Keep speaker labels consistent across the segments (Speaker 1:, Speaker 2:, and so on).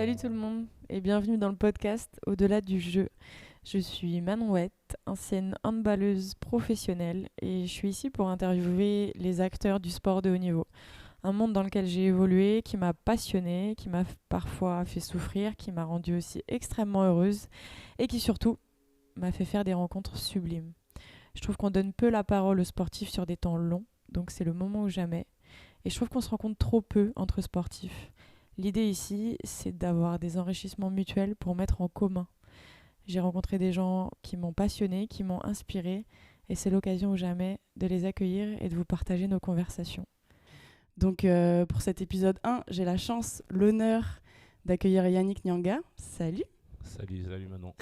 Speaker 1: Salut tout le monde et bienvenue dans le podcast Au-delà du jeu. Je suis Manon Ouette, ancienne handballeuse professionnelle et je suis ici pour interviewer les acteurs du sport de haut niveau. Un monde dans lequel j'ai évolué, qui m'a passionnée, qui m'a parfois fait souffrir, qui m'a rendue aussi extrêmement heureuse et qui surtout m'a fait faire des rencontres sublimes. Je trouve qu'on donne peu la parole aux sportifs sur des temps longs, donc c'est le moment ou jamais. Et je trouve qu'on se rencontre trop peu entre sportifs. L'idée ici, c'est d'avoir des enrichissements mutuels pour mettre en commun. J'ai rencontré des gens qui m'ont passionné, qui m'ont inspiré, et c'est l'occasion ou jamais de les accueillir et de vous partager nos conversations. Donc pour cet épisode 1, j'ai la chance, l'honneur d'accueillir Yannick Nyanga. Salut.
Speaker 2: Salut Manon.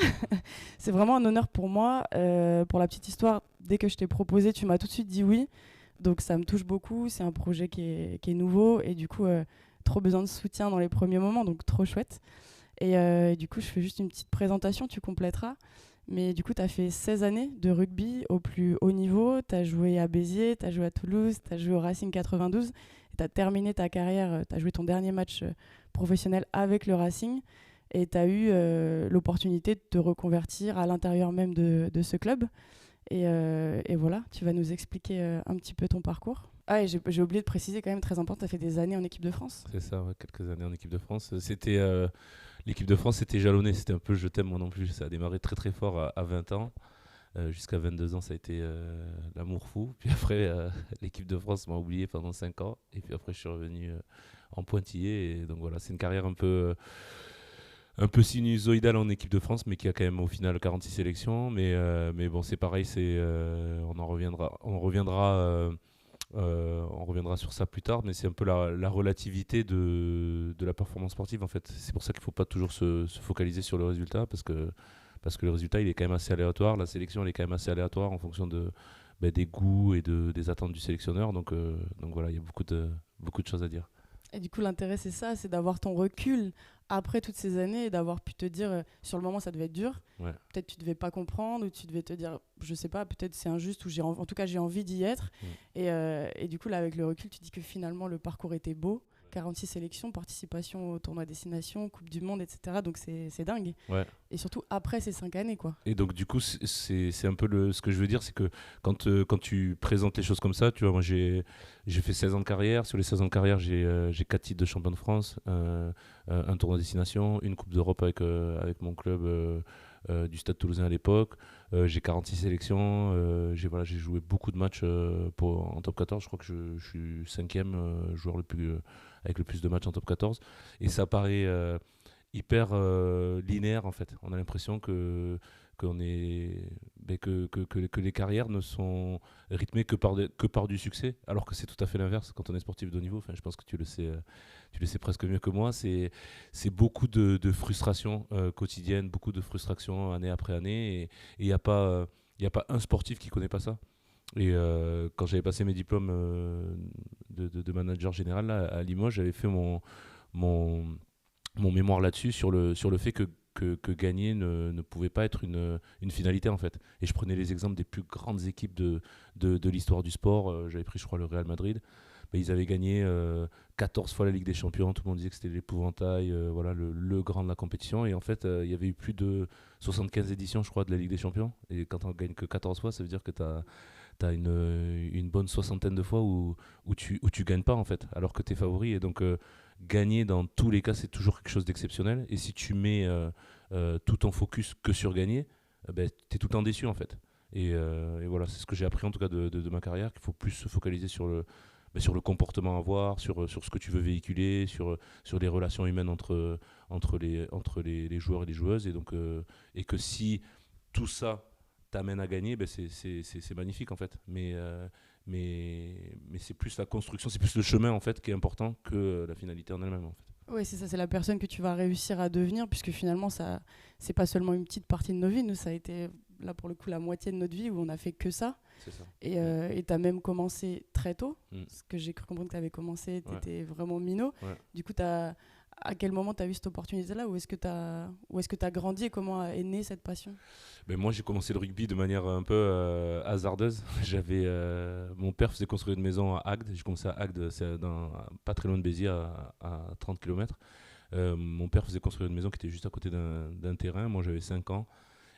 Speaker 1: C'est vraiment un honneur pour moi. Pour la petite histoire, dès que je t'ai proposé, tu m'as tout de suite dit oui. Donc ça me touche beaucoup, c'est un projet qui est nouveau et du coup trop besoin de soutien dans les premiers moments, donc trop chouette. Et du coup je fais juste une petite présentation, tu complèteras. Mais du coup tu as fait 16 années de rugby au plus haut niveau, tu as joué à Béziers, tu as joué à Toulouse, tu as joué au Racing 92 et tu as terminé ta carrière, tu as joué ton dernier match professionnel avec le Racing et tu as eu l'opportunité de te reconvertir à l'intérieur même de ce club. Et voilà, tu vas nous expliquer un petit peu ton parcours. Ah, et j'ai oublié de préciser quand même, très important, tu as fait des années en équipe de France.
Speaker 2: C'est ça, ouais, quelques années en équipe de France. C'était l'équipe de France, c'était jalonné, c'était un peu je t'aime moi non plus. Ça a démarré très très fort à 20 ans. Jusqu'à 22 ans, ça a été l'amour fou. Puis après, l'équipe de France m'a oublié pendant 5 ans. Et puis après, je suis revenu en pointillé. Et donc voilà, c'est une carrière un peu sinusoïdale en équipe de France, mais qui a quand même au final 46 sélections. Mais bon, c'est pareil, on reviendra sur ça plus tard, mais c'est un peu la relativité de la performance sportive en fait. C'est pour ça qu'il ne faut pas toujours se focaliser sur le résultat, parce que le résultat il est quand même assez aléatoire, la sélection elle est quand même assez aléatoire en fonction des goûts et des attentes du sélectionneur. Donc voilà, il y a beaucoup de choses à dire.
Speaker 1: Et du coup, l'intérêt, c'est ça, c'est d'avoir ton recul après toutes ces années et d'avoir pu te dire, sur le moment, ça devait être dur.
Speaker 2: Ouais.
Speaker 1: Peut-être tu devais pas comprendre ou tu devais te dire, je sais pas, peut-être c'est injuste ou en tout cas, j'ai envie d'y être. Et du coup, là, avec le recul, tu dis que finalement, le parcours était beau. 46 sélections, participation au tournoi destination, Coupe du Monde, etc. Donc c'est dingue.
Speaker 2: Ouais.
Speaker 1: Et surtout après ces 5 années, quoi.
Speaker 2: Et donc du coup, c'est un peu ce que je veux dire, c'est que quand tu présentes les choses comme ça, tu vois, moi j'ai fait 16 ans de carrière. Sur les 16 ans de carrière, j'ai 4 titres de champion de France, un tournoi destination, une Coupe d'Europe avec mon club du Stade Toulousain à l'époque. J'ai 46 sélections. J'ai joué beaucoup de matchs en top 14. Je crois que je suis 5e joueur avec le plus de matchs en top 14. Et ça paraît hyper linéaire en fait. On a l'impression que les carrières ne sont rythmées que par du succès, alors que c'est tout à fait l'inverse quand on est sportif de haut niveau. Enfin, je pense que tu le sais presque mieux que moi. C'est beaucoup de frustration quotidienne, beaucoup de frustration année après année, et il n'y a pas un sportif qui connaît pas ça. Et quand j'avais passé mes diplômes de manager général là, à Limoges, j'avais fait mon mémoire là-dessus sur le fait que gagner ne pouvait pas être une finalité en fait. Et je prenais les exemples des plus grandes équipes de l'histoire du sport. J'avais pris je crois le Real Madrid. Ils avaient gagné 14 fois la Ligue des Champions. Tout le monde disait que c'était l'épouvantail, voilà, le grand de la compétition. Et en fait, il y avait eu plus de 75 éditions je crois de la Ligue des Champions. Et quand on gagne que 14 fois, ça veut dire que tu as une bonne soixantaine de fois où tu gagnes pas en fait, alors que tu es favori. Et donc gagner dans tous les cas c'est toujours quelque chose d'exceptionnel, et si tu mets tout ton focus que sur gagner, tu es tout le temps déçu en fait. Et voilà, c'est ce que j'ai appris en tout cas de ma carrière, qu'il faut plus se focaliser sur le comportement à avoir, sur ce que tu veux véhiculer, sur les relations humaines entre les joueurs et les joueuses, et donc et que si tout ça t'amène à gagner, c'est magnifique en fait. Mais c'est plus la construction, c'est plus le chemin en fait qui est important que la finalité en elle-même en fait.
Speaker 1: Oui, c'est ça, c'est la personne que tu vas réussir à devenir, puisque finalement, ça, c'est pas seulement une petite partie de nos vies. Nous, ça a été, là, pour le coup, la moitié de notre vie où on a fait que ça.
Speaker 2: C'est ça.
Speaker 1: Et tu as même commencé très tôt.
Speaker 2: Mm.
Speaker 1: Ce que j'ai cru comprendre que tu avais commencé, tu étais
Speaker 2: Ouais.
Speaker 1: vraiment minot.
Speaker 2: Ouais.
Speaker 1: Du coup, à quel moment tu as eu cette opportunité-là? Où est-ce que tu as grandi et comment est née cette passion?
Speaker 2: Ben moi, j'ai commencé le rugby de manière un peu hasardeuse. Mon père faisait construire une maison à Agde. J'ai commencé à Agde, pas très loin de Béziers, à 30 km. Mon père faisait construire une maison qui était juste à côté d'un terrain. Moi, j'avais 5 ans.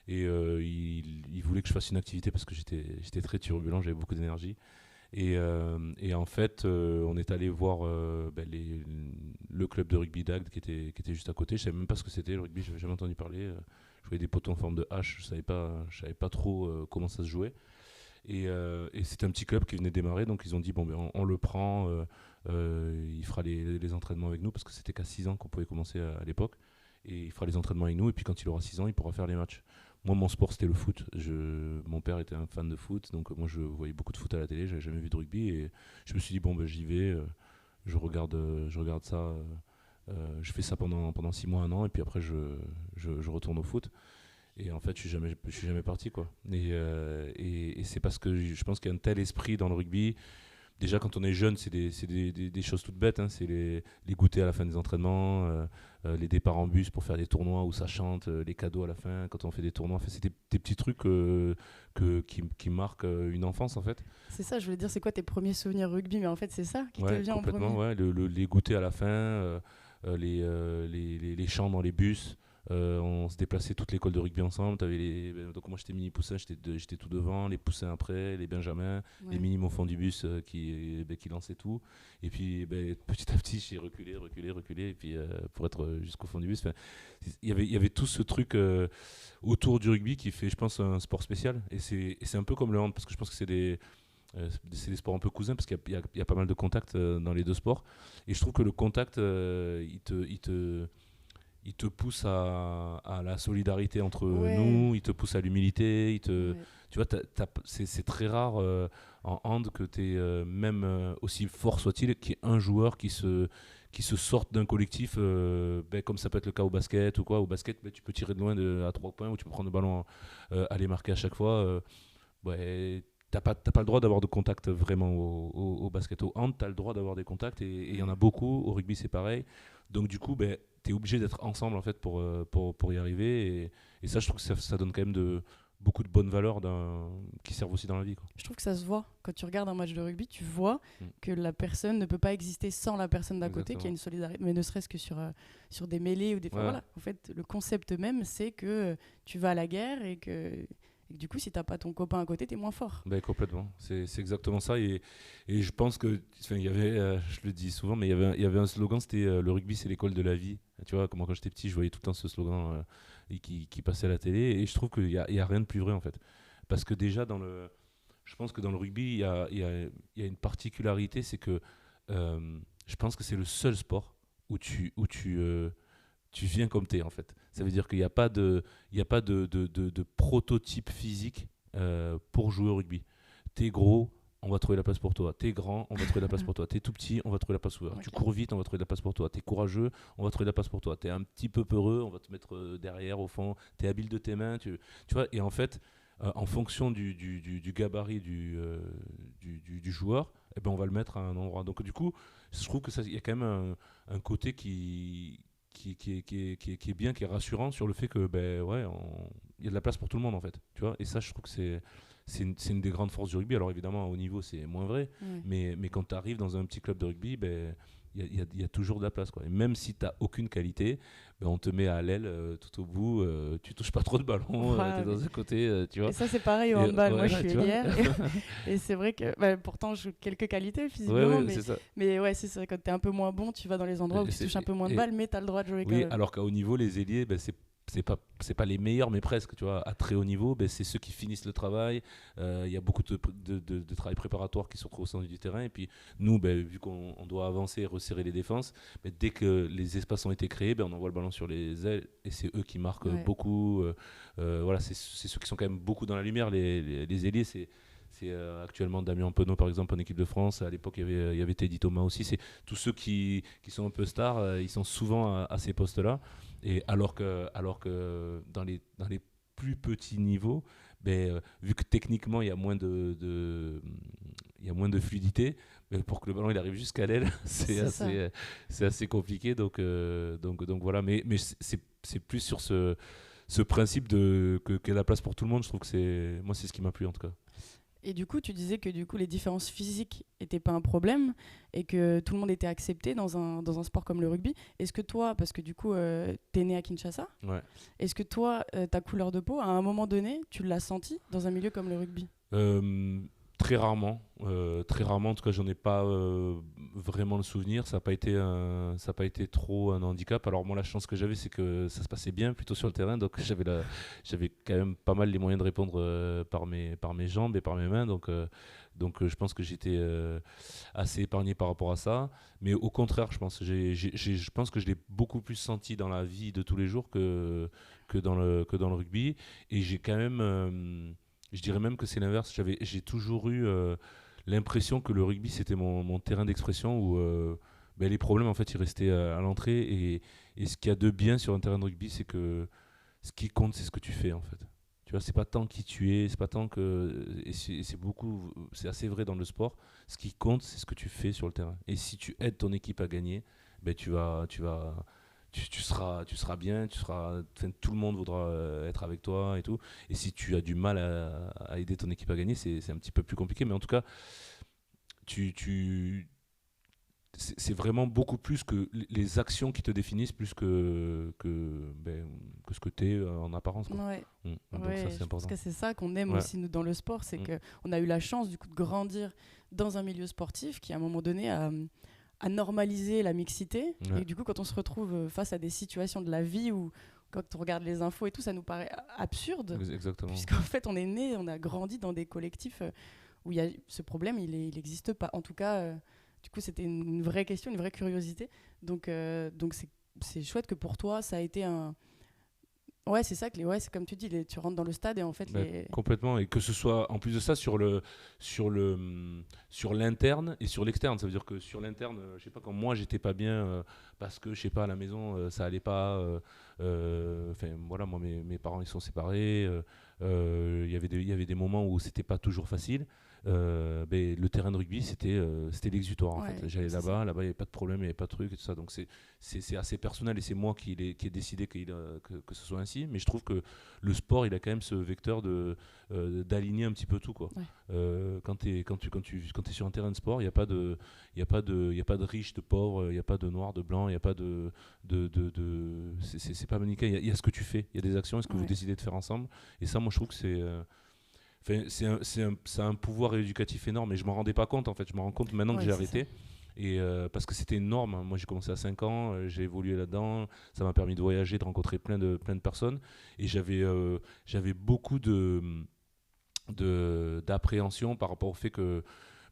Speaker 2: Et il voulait que je fasse une activité parce que j'étais très turbulent, j'avais beaucoup d'énergie. Et en fait, on est allé voir le club de rugby d'Agde qui était juste à côté. Je savais même pas ce que c'était le rugby, je n'avais jamais entendu parler. Je voyais des poteaux en forme de hache, je savais pas trop comment ça se jouait. Et c'était un petit club qui venait de démarrer, donc ils ont dit bon, ben, on le prend, il fera les entraînements avec nous parce que c'était qu'à 6 ans qu'on pouvait commencer à l'époque. Et il fera les entraînements avec nous, et puis quand il aura 6 ans, il pourra faire les matchs. Moi, mon sport, c'était le foot. Mon père était un fan de foot, donc moi, je voyais beaucoup de foot à la télé. J'avais jamais vu de rugby, et je me suis dit bon, ben, j'y vais. Je regarde ça. Je fais ça pendant 6 mois, un an, et puis après, je retourne au foot. Et en fait, je suis jamais parti, quoi. Et c'est parce que je pense qu'il y a un tel esprit dans le rugby. Déjà, quand on est jeune, c'est des choses toutes bêtes, hein. C'est les goûters à la fin des entraînements, les départs en bus pour faire des tournois où ça chante, les cadeaux à la fin quand on fait des tournois. Enfin, c'est des petits trucs qui marquent une enfance, en fait.
Speaker 1: C'est ça, je voulais dire, c'est quoi tes premiers souvenirs rugby? Mais en fait, c'est ça qui te
Speaker 2: Ouais,
Speaker 1: vient en
Speaker 2: complètement.
Speaker 1: premier.
Speaker 2: Ouais. Les goûters à la fin, les chants dans les bus. On se déplaçait toute l'école de rugby ensemble. Donc moi j'étais mini poussin, j'étais tout devant, les poussins après, les benjamins, les
Speaker 1: Ouais.
Speaker 2: minimes au fond du bus qui lançaient tout. Et puis petit à petit j'ai reculé, reculé, reculé, et puis pour être jusqu'au fond du bus. Enfin, il y avait tout ce truc autour du rugby qui fait, je pense, un sport spécial. Et c'est un peu comme le hand, parce que je pense que c'est des sports un peu cousins, parce qu'il y a pas mal de contacts dans les deux sports. Et je trouve que le contact, il te pousse à la solidarité entre
Speaker 1: Ouais.
Speaker 2: nous, il te pousse à l'humilité,
Speaker 1: Ouais.
Speaker 2: tu vois, c'est très rare en hand que tu es, même aussi fort soit-il, qu'il y ait un joueur qui se sorte d'un collectif, comme ça peut être le cas au basket ou quoi. Au basket, tu peux tirer de loin à 3 points, ou tu peux prendre le ballon, aller marquer à chaque fois. Ouais, t'as pas le droit d'avoir de contact vraiment au basket. Au hand, t'as le droit d'avoir des contacts, et il y en a beaucoup. Au rugby, c'est pareil. Donc du coup, t'es obligé d'être ensemble, en fait, pour y arriver. Et ça, je trouve que ça donne quand même beaucoup de bonnes valeurs qui servent aussi dans la vie, quoi.
Speaker 1: Je trouve que ça se voit. Quand tu regardes un match de rugby, tu vois
Speaker 2: Mm.
Speaker 1: que la personne ne peut pas exister sans la personne d'à côté, qu'il y a
Speaker 2: Exactement.
Speaker 1: une solidarité, mais ne serait-ce que sur des mêlées ou des... Enfin,
Speaker 2: Ouais,
Speaker 1: voilà. En fait, le concept même, c'est que tu vas à la guerre et que du coup, si t'as pas ton copain à côté, t'es moins fort.
Speaker 2: complètement. C'est exactement ça. Et je pense que, enfin, il y avait, je le dis souvent, mais il y avait un slogan, c'était le rugby, c'est l'école de la vie. Tu vois, comment quand j'étais petit, je voyais tout le temps ce slogan qui passait à la télé. Et je trouve qu'il y a rien de plus vrai, en fait. Parce que déjà, je pense que dans le rugby, il y a une particularité, c'est que je pense que c'est le seul sport où tu viens comme t'es, en fait. Ça veut dire qu'il n'y a pas de prototype physique pour jouer au rugby. T'es gros, on va trouver la place pour toi. T'es grand, on va trouver la place pour toi. T'es tout petit, on va trouver la place pour toi. Tu
Speaker 1: Ok.
Speaker 2: cours vite, on va trouver la place pour toi. T'es courageux, on va trouver la place pour toi. T'es un petit peu peureux, on va te mettre derrière, au fond. T'es habile de tes mains, tu vois. Et en fait, en fonction du gabarit du joueur, eh ben, on va le mettre à un endroit. Donc du coup, je trouve que il y a quand même un côté qui est bien, qui est rassurant sur le fait que ouais, il y a de la place pour tout le monde, en fait, tu vois. Et ça, je trouve que c'est une des grandes forces du rugby. Alors évidemment, à haut niveau, c'est moins vrai,
Speaker 1: Ouais.
Speaker 2: mais quand tu arrives dans un petit club de rugby, il y a toujours de la place, quoi. Et même si tu n'as aucune qualité, on te met à l'aile tout au bout, tu touches pas trop de ballon, tu es
Speaker 1: Ouais,
Speaker 2: dans un côté, tu vois.
Speaker 1: et ça, c'est pareil au
Speaker 2: Et,
Speaker 1: handball. Moi, je
Speaker 2: ouais,
Speaker 1: suis
Speaker 2: tu vois.
Speaker 1: ailière. Et c'est vrai que pourtant, j'ai quelques qualités
Speaker 2: Ouais,
Speaker 1: visiblement.
Speaker 2: ouais,
Speaker 1: Mais,
Speaker 2: c'est ça.
Speaker 1: mais ouais, c'est ça. Quand t'es un peu moins bon, tu vas dans les endroits où
Speaker 2: Et
Speaker 1: tu touches un peu moins de
Speaker 2: et-
Speaker 1: balles, mais t'as le droit de jouer quand
Speaker 2: Oui,
Speaker 1: même.
Speaker 2: alors qu'à haut niveau, les ailiers, c'est pas les meilleurs, mais presque. Tu vois, à très haut niveau, c'est ceux qui finissent le travail. Il y a beaucoup de travail préparatoire qui se retrouve au centre du terrain. Et puis nous, vu qu'on doit avancer et resserrer les défenses, dès que les espaces ont été créés, on envoie le ballon sur les ailes, et c'est eux qui marquent
Speaker 1: Ouais.
Speaker 2: beaucoup. Voilà, c'est ceux qui sont quand même beaucoup dans la lumière. Les ailiers, c'est actuellement Damien Penaud, par exemple, en équipe de France. À l'époque, il y avait Teddy Thomas aussi. C'est tous ceux qui sont un peu stars, ils sont souvent à ces postes-là. Et alors que dans les plus petits niveaux, vu que techniquement il y a moins il y a moins de fluidité, pour que le ballon il arrive jusqu'à l'aile,
Speaker 1: C'est ça.
Speaker 2: c'est assez compliqué. Donc voilà. Mais c'est plus sur ce principe qu'il y a la place pour tout le monde. Je trouve que moi, c'est ce qui m'a plu, en tout cas.
Speaker 3: Et du coup, tu disais que du coup, les différences physiques n'étaient pas un problème et que tout le monde était accepté dans un sport comme le rugby. Est-ce que toi, parce que du coup, t'es né à Kinshasa,
Speaker 2: Ouais.
Speaker 3: est-ce que toi, ta couleur de peau, à un moment donné, tu l'as senti dans un milieu comme le rugby?
Speaker 2: Euh, Très rarement. Très rarement, en tout cas, j'en ai pas vraiment le souvenir. Ça a pas été trop un handicap. Alors, moi, la chance que j'avais, c'est que ça se passait bien plutôt sur le terrain. Donc, j'avais quand même pas mal les moyens de répondre par mes jambes et par mes mains. Donc, je pense que j'étais assez épargné par rapport à ça. Mais au contraire, je pense, je pense que je l'ai beaucoup plus senti dans la vie de tous les jours que dans le rugby. Et j'ai quand même. Je dirais même que c'est l'inverse. J'ai toujours eu l'impression que le rugby c'était mon terrain d'expression où ben, les problèmes en fait ils restaient à l'entrée et ce qu'il y a de bien sur un terrain de rugby c'est que ce qui compte c'est ce que tu fais en fait. Tu vois, c'est pas tant qui tu es, c'est pas tant que c'est assez vrai dans le sport. Ce qui compte c'est ce que tu fais sur le terrain. Et si tu aides ton équipe à gagner, ben tu seras bien, enfin, tout le monde voudra être avec toi et tout. Et si tu as du mal à aider ton équipe à gagner, c'est un petit peu plus compliqué. Mais en tout cas, tu, tu, c'est vraiment beaucoup plus que les actions qui te définissent, plus que ce que tu es en apparence. Quoi.
Speaker 3: Ouais.
Speaker 2: Donc ça,
Speaker 3: Ouais,
Speaker 2: c'est
Speaker 3: je pense
Speaker 2: important.
Speaker 3: que c'est ça qu'on aime
Speaker 2: Ouais.
Speaker 3: aussi nous, dans le sport, c'est
Speaker 2: Mm.
Speaker 3: qu'on a eu la chance du coup de grandir dans un milieu sportif qui à un moment donné a normalisé la mixité.
Speaker 2: Ouais.
Speaker 3: Et du coup, quand on se retrouve face à des situations de la vie où quand on regarde les infos et tout, ça nous paraît absurde,
Speaker 2: Exactement.
Speaker 3: puisqu'en fait on est né, on a grandi dans des collectifs où il y a ce problème, il n'existe pas. En tout cas, du coup, c'était une vraie question, une vraie curiosité. Donc c'est chouette que pour toi, ça a été un... Ouais, c'est ça, ouais, c'est comme tu dis, tu rentres dans le stade et en fait,
Speaker 2: Bah, complètement, et que ce soit en plus de ça sur l'interne et sur l'externe. Ça veut dire que sur l'interne, je sais pas, quand moi j'étais pas bien parce que je sais pas à la maison ça allait pas. Enfin voilà, moi mes parents ils sont séparés. Il y avait des moments où c'était pas toujours facile. Ben, le terrain de rugby c'était l'exutoire en
Speaker 3: ouais,
Speaker 2: fait. J'allais
Speaker 3: c'est ça.
Speaker 2: là-bas il y avait pas de problème, il y avait pas de truc et tout ça. Donc c'est assez personnel et c'est moi qui ai décidé que ce soit ainsi. Mais je trouve que le sport, il a quand même ce vecteur d'aligner un petit peu tout, quoi.
Speaker 3: Ouais.
Speaker 2: Quand tu es sur un terrain de sport, il n'y a pas il y a pas de riche, de pauvre, il n'y a pas de noir, de blanc, il n'y a pas c'est pas manichéen. Il y a ce que tu fais, il y a des actions, et ce que vous
Speaker 3: Ouais.
Speaker 2: décidez de faire ensemble. Et ça, moi, je trouve que enfin, ça a un pouvoir éducatif énorme. Et je m'en rendais pas compte, en fait. Je me rends compte maintenant que
Speaker 3: Ouais,
Speaker 2: j'ai
Speaker 3: c'est ça.
Speaker 2: arrêté. Et parce que c'était une norme. Moi, j'ai commencé à 5 ans, j'ai évolué là-dedans. Ça m'a permis de voyager, de rencontrer plein de personnes. Et j'avais beaucoup d'appréhension par rapport au fait que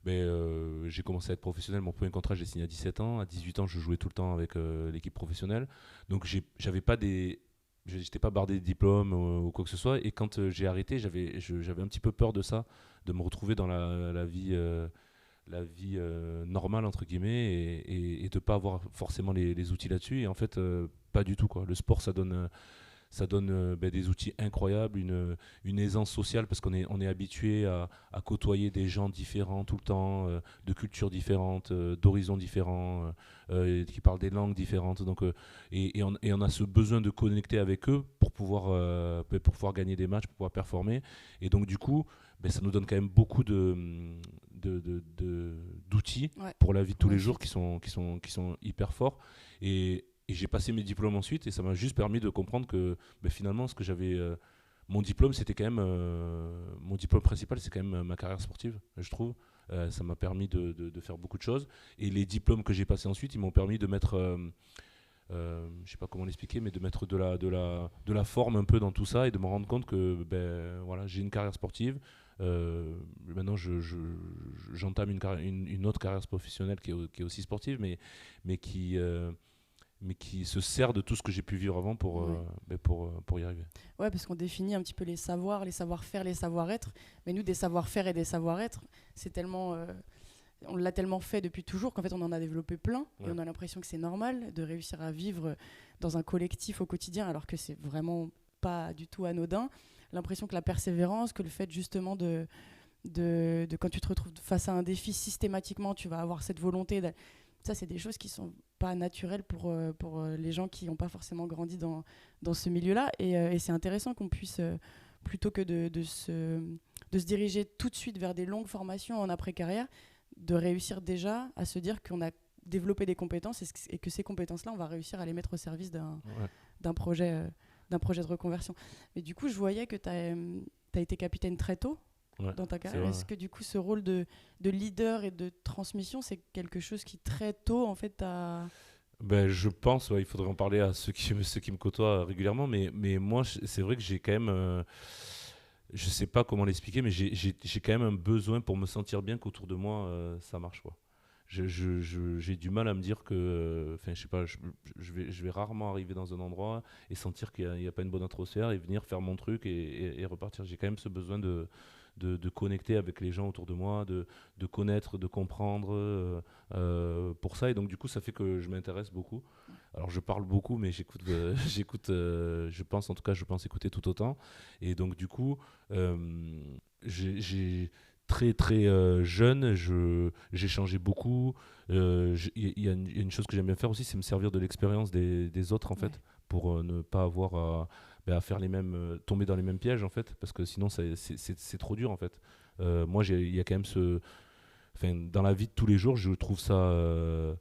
Speaker 2: j'ai commencé à être professionnel. Mon premier contrat, j'ai signé à 17 ans. À 18 ans, je jouais tout le temps avec l'équipe professionnelle. Donc, j'avais pas des. J'étais pas bardé de diplôme ou quoi que ce soit. Et quand j'ai arrêté, j'avais un petit peu peur de ça, de me retrouver dans la vie normale entre guillemets et de pas avoir forcément les outils là-dessus et en fait pas du tout quoi. Le sport ça donne des outils incroyables, une aisance sociale parce on est habitué à côtoyer des gens différents tout le temps, de cultures différentes, d'horizons différents, qui parlent des langues différentes. Donc, et on a ce besoin de connecter avec eux pour pouvoir gagner des matchs, pour pouvoir performer. Et donc du coup, ça nous donne quand même beaucoup d'outils
Speaker 3: Ouais,
Speaker 2: pour la vie de tous
Speaker 3: pour
Speaker 2: les
Speaker 3: la
Speaker 2: jours
Speaker 3: suite.
Speaker 2: qui sont hyper forts. Et j'ai passé mes diplômes ensuite et ça m'a juste permis de comprendre que finalement ce que j'avais mon diplôme c'était quand même mon diplôme principal c'est quand même ma carrière sportive je trouve. Ça m'a permis de faire beaucoup de choses et les diplômes que j'ai passés ensuite ils m'ont permis de mettre je sais pas comment l'expliquer mais de mettre de la forme un peu dans tout ça et de me rendre compte que voilà j'ai une carrière sportive. Maintenant j'entame une autre carrière professionnelle qui est aussi sportive mais mais qui se sert de tout ce que j'ai pu vivre avant
Speaker 3: Ouais.
Speaker 2: pour y arriver.
Speaker 3: Ouais, parce qu'on définit un petit peu les savoirs, les savoir-faire, les savoir-être. Mais nous, des savoir-faire et des savoir-être, c'est tellement, on l'a tellement fait depuis toujours qu'en fait, on en a développé plein. Et
Speaker 2: Ouais.
Speaker 3: on a l'impression que c'est normal de réussir à vivre dans un collectif au quotidien, alors que c'est vraiment pas du tout anodin. L'impression que la persévérance, que le fait justement de quand tu te retrouves face à un défi systématiquement, tu vas avoir cette volonté. Ça, c'est des choses qui sont pas naturelles pour les gens qui n'ont pas forcément grandi dans ce milieu-là. Et c'est intéressant qu'on puisse, plutôt que de de se diriger tout de suite vers des longues formations en après-carrière, de réussir déjà à se dire qu'on a développé des compétences et que ces compétences-là, on va réussir à les mettre au service d'un projet de reconversion. Mais du coup, je voyais que tu as été capitaine très tôt dans ta carrière. Est-ce que du coup, ce rôle de leader et de transmission, c'est quelque chose qui très tôt, en fait,
Speaker 2: je pense, il faudrait en parler à ceux qui me côtoient régulièrement, mais moi, c'est vrai que j'ai quand même... je sais pas comment l'expliquer, mais j'ai quand même un besoin pour me sentir bien qu'autour de moi, ça marche, quoi. J'ai du mal à me dire que, je sais pas, je vais rarement arriver dans un endroit et sentir qu'il n'y a pas une bonne atmosphère et venir faire mon truc et repartir. J'ai quand même ce besoin de connecter avec les gens autour de moi, de connaître, de comprendre pour ça. Et donc, du coup, ça fait que je m'intéresse beaucoup. Alors, je parle beaucoup, mais j'écoute, je pense écouter tout autant. Et donc, du coup, j'ai très très jeune, j'ai changé beaucoup. Il y a une chose que j'aime bien faire aussi, c'est me servir de l'expérience des autres en fait, pour ne pas avoir à faire les mêmes, tomber dans les mêmes pièges en fait, parce que sinon c'est trop dur en fait. Moi, il y a quand même dans la vie de tous les jours, je trouve ça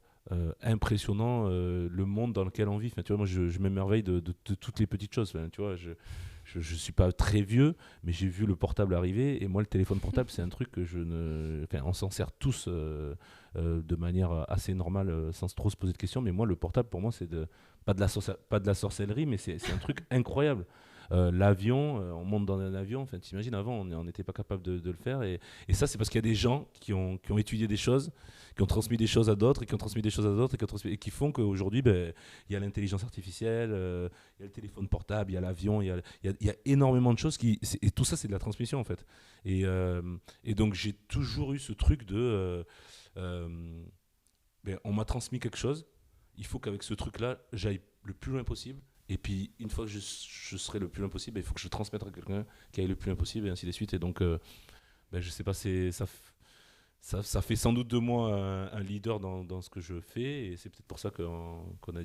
Speaker 2: impressionnant le monde dans lequel on vit. Tu vois, moi, je m'émerveille de toutes les petites choses. Tu vois, je suis pas très vieux, mais j'ai vu le portable arriver. Et moi, le téléphone portable, c'est un truc que on s'en sert tous de manière assez normale, sans trop se poser de questions. Mais moi, le portable, pour moi, c'est pas de la sorcellerie, mais c'est un truc incroyable. L'avion, on monte dans un avion, t'imagines, avant on n'était pas capable de le faire, et ça c'est parce qu'il y a des gens qui ont étudié des choses, qui ont transmis des choses à d'autres, et qui ont transmis des choses à d'autres, et qui font qu'aujourd'hui il y a l'intelligence artificielle, il y a le téléphone portable, il y a l'avion, il y a énormément de choses, et tout ça c'est de la transmission en fait, et donc j'ai toujours eu ce truc de on m'a transmis quelque chose, il faut qu'avec ce truc là j'aille le plus loin possible. Et puis, une fois que je serai le plus loin possible, il faut que je transmette à quelqu'un qui aille le plus loin possible, et ainsi de suite. Et donc, je sais pas, ça fait sans doute de moi un leader dans ce que je fais. Et c'est peut-être pour ça qu'on a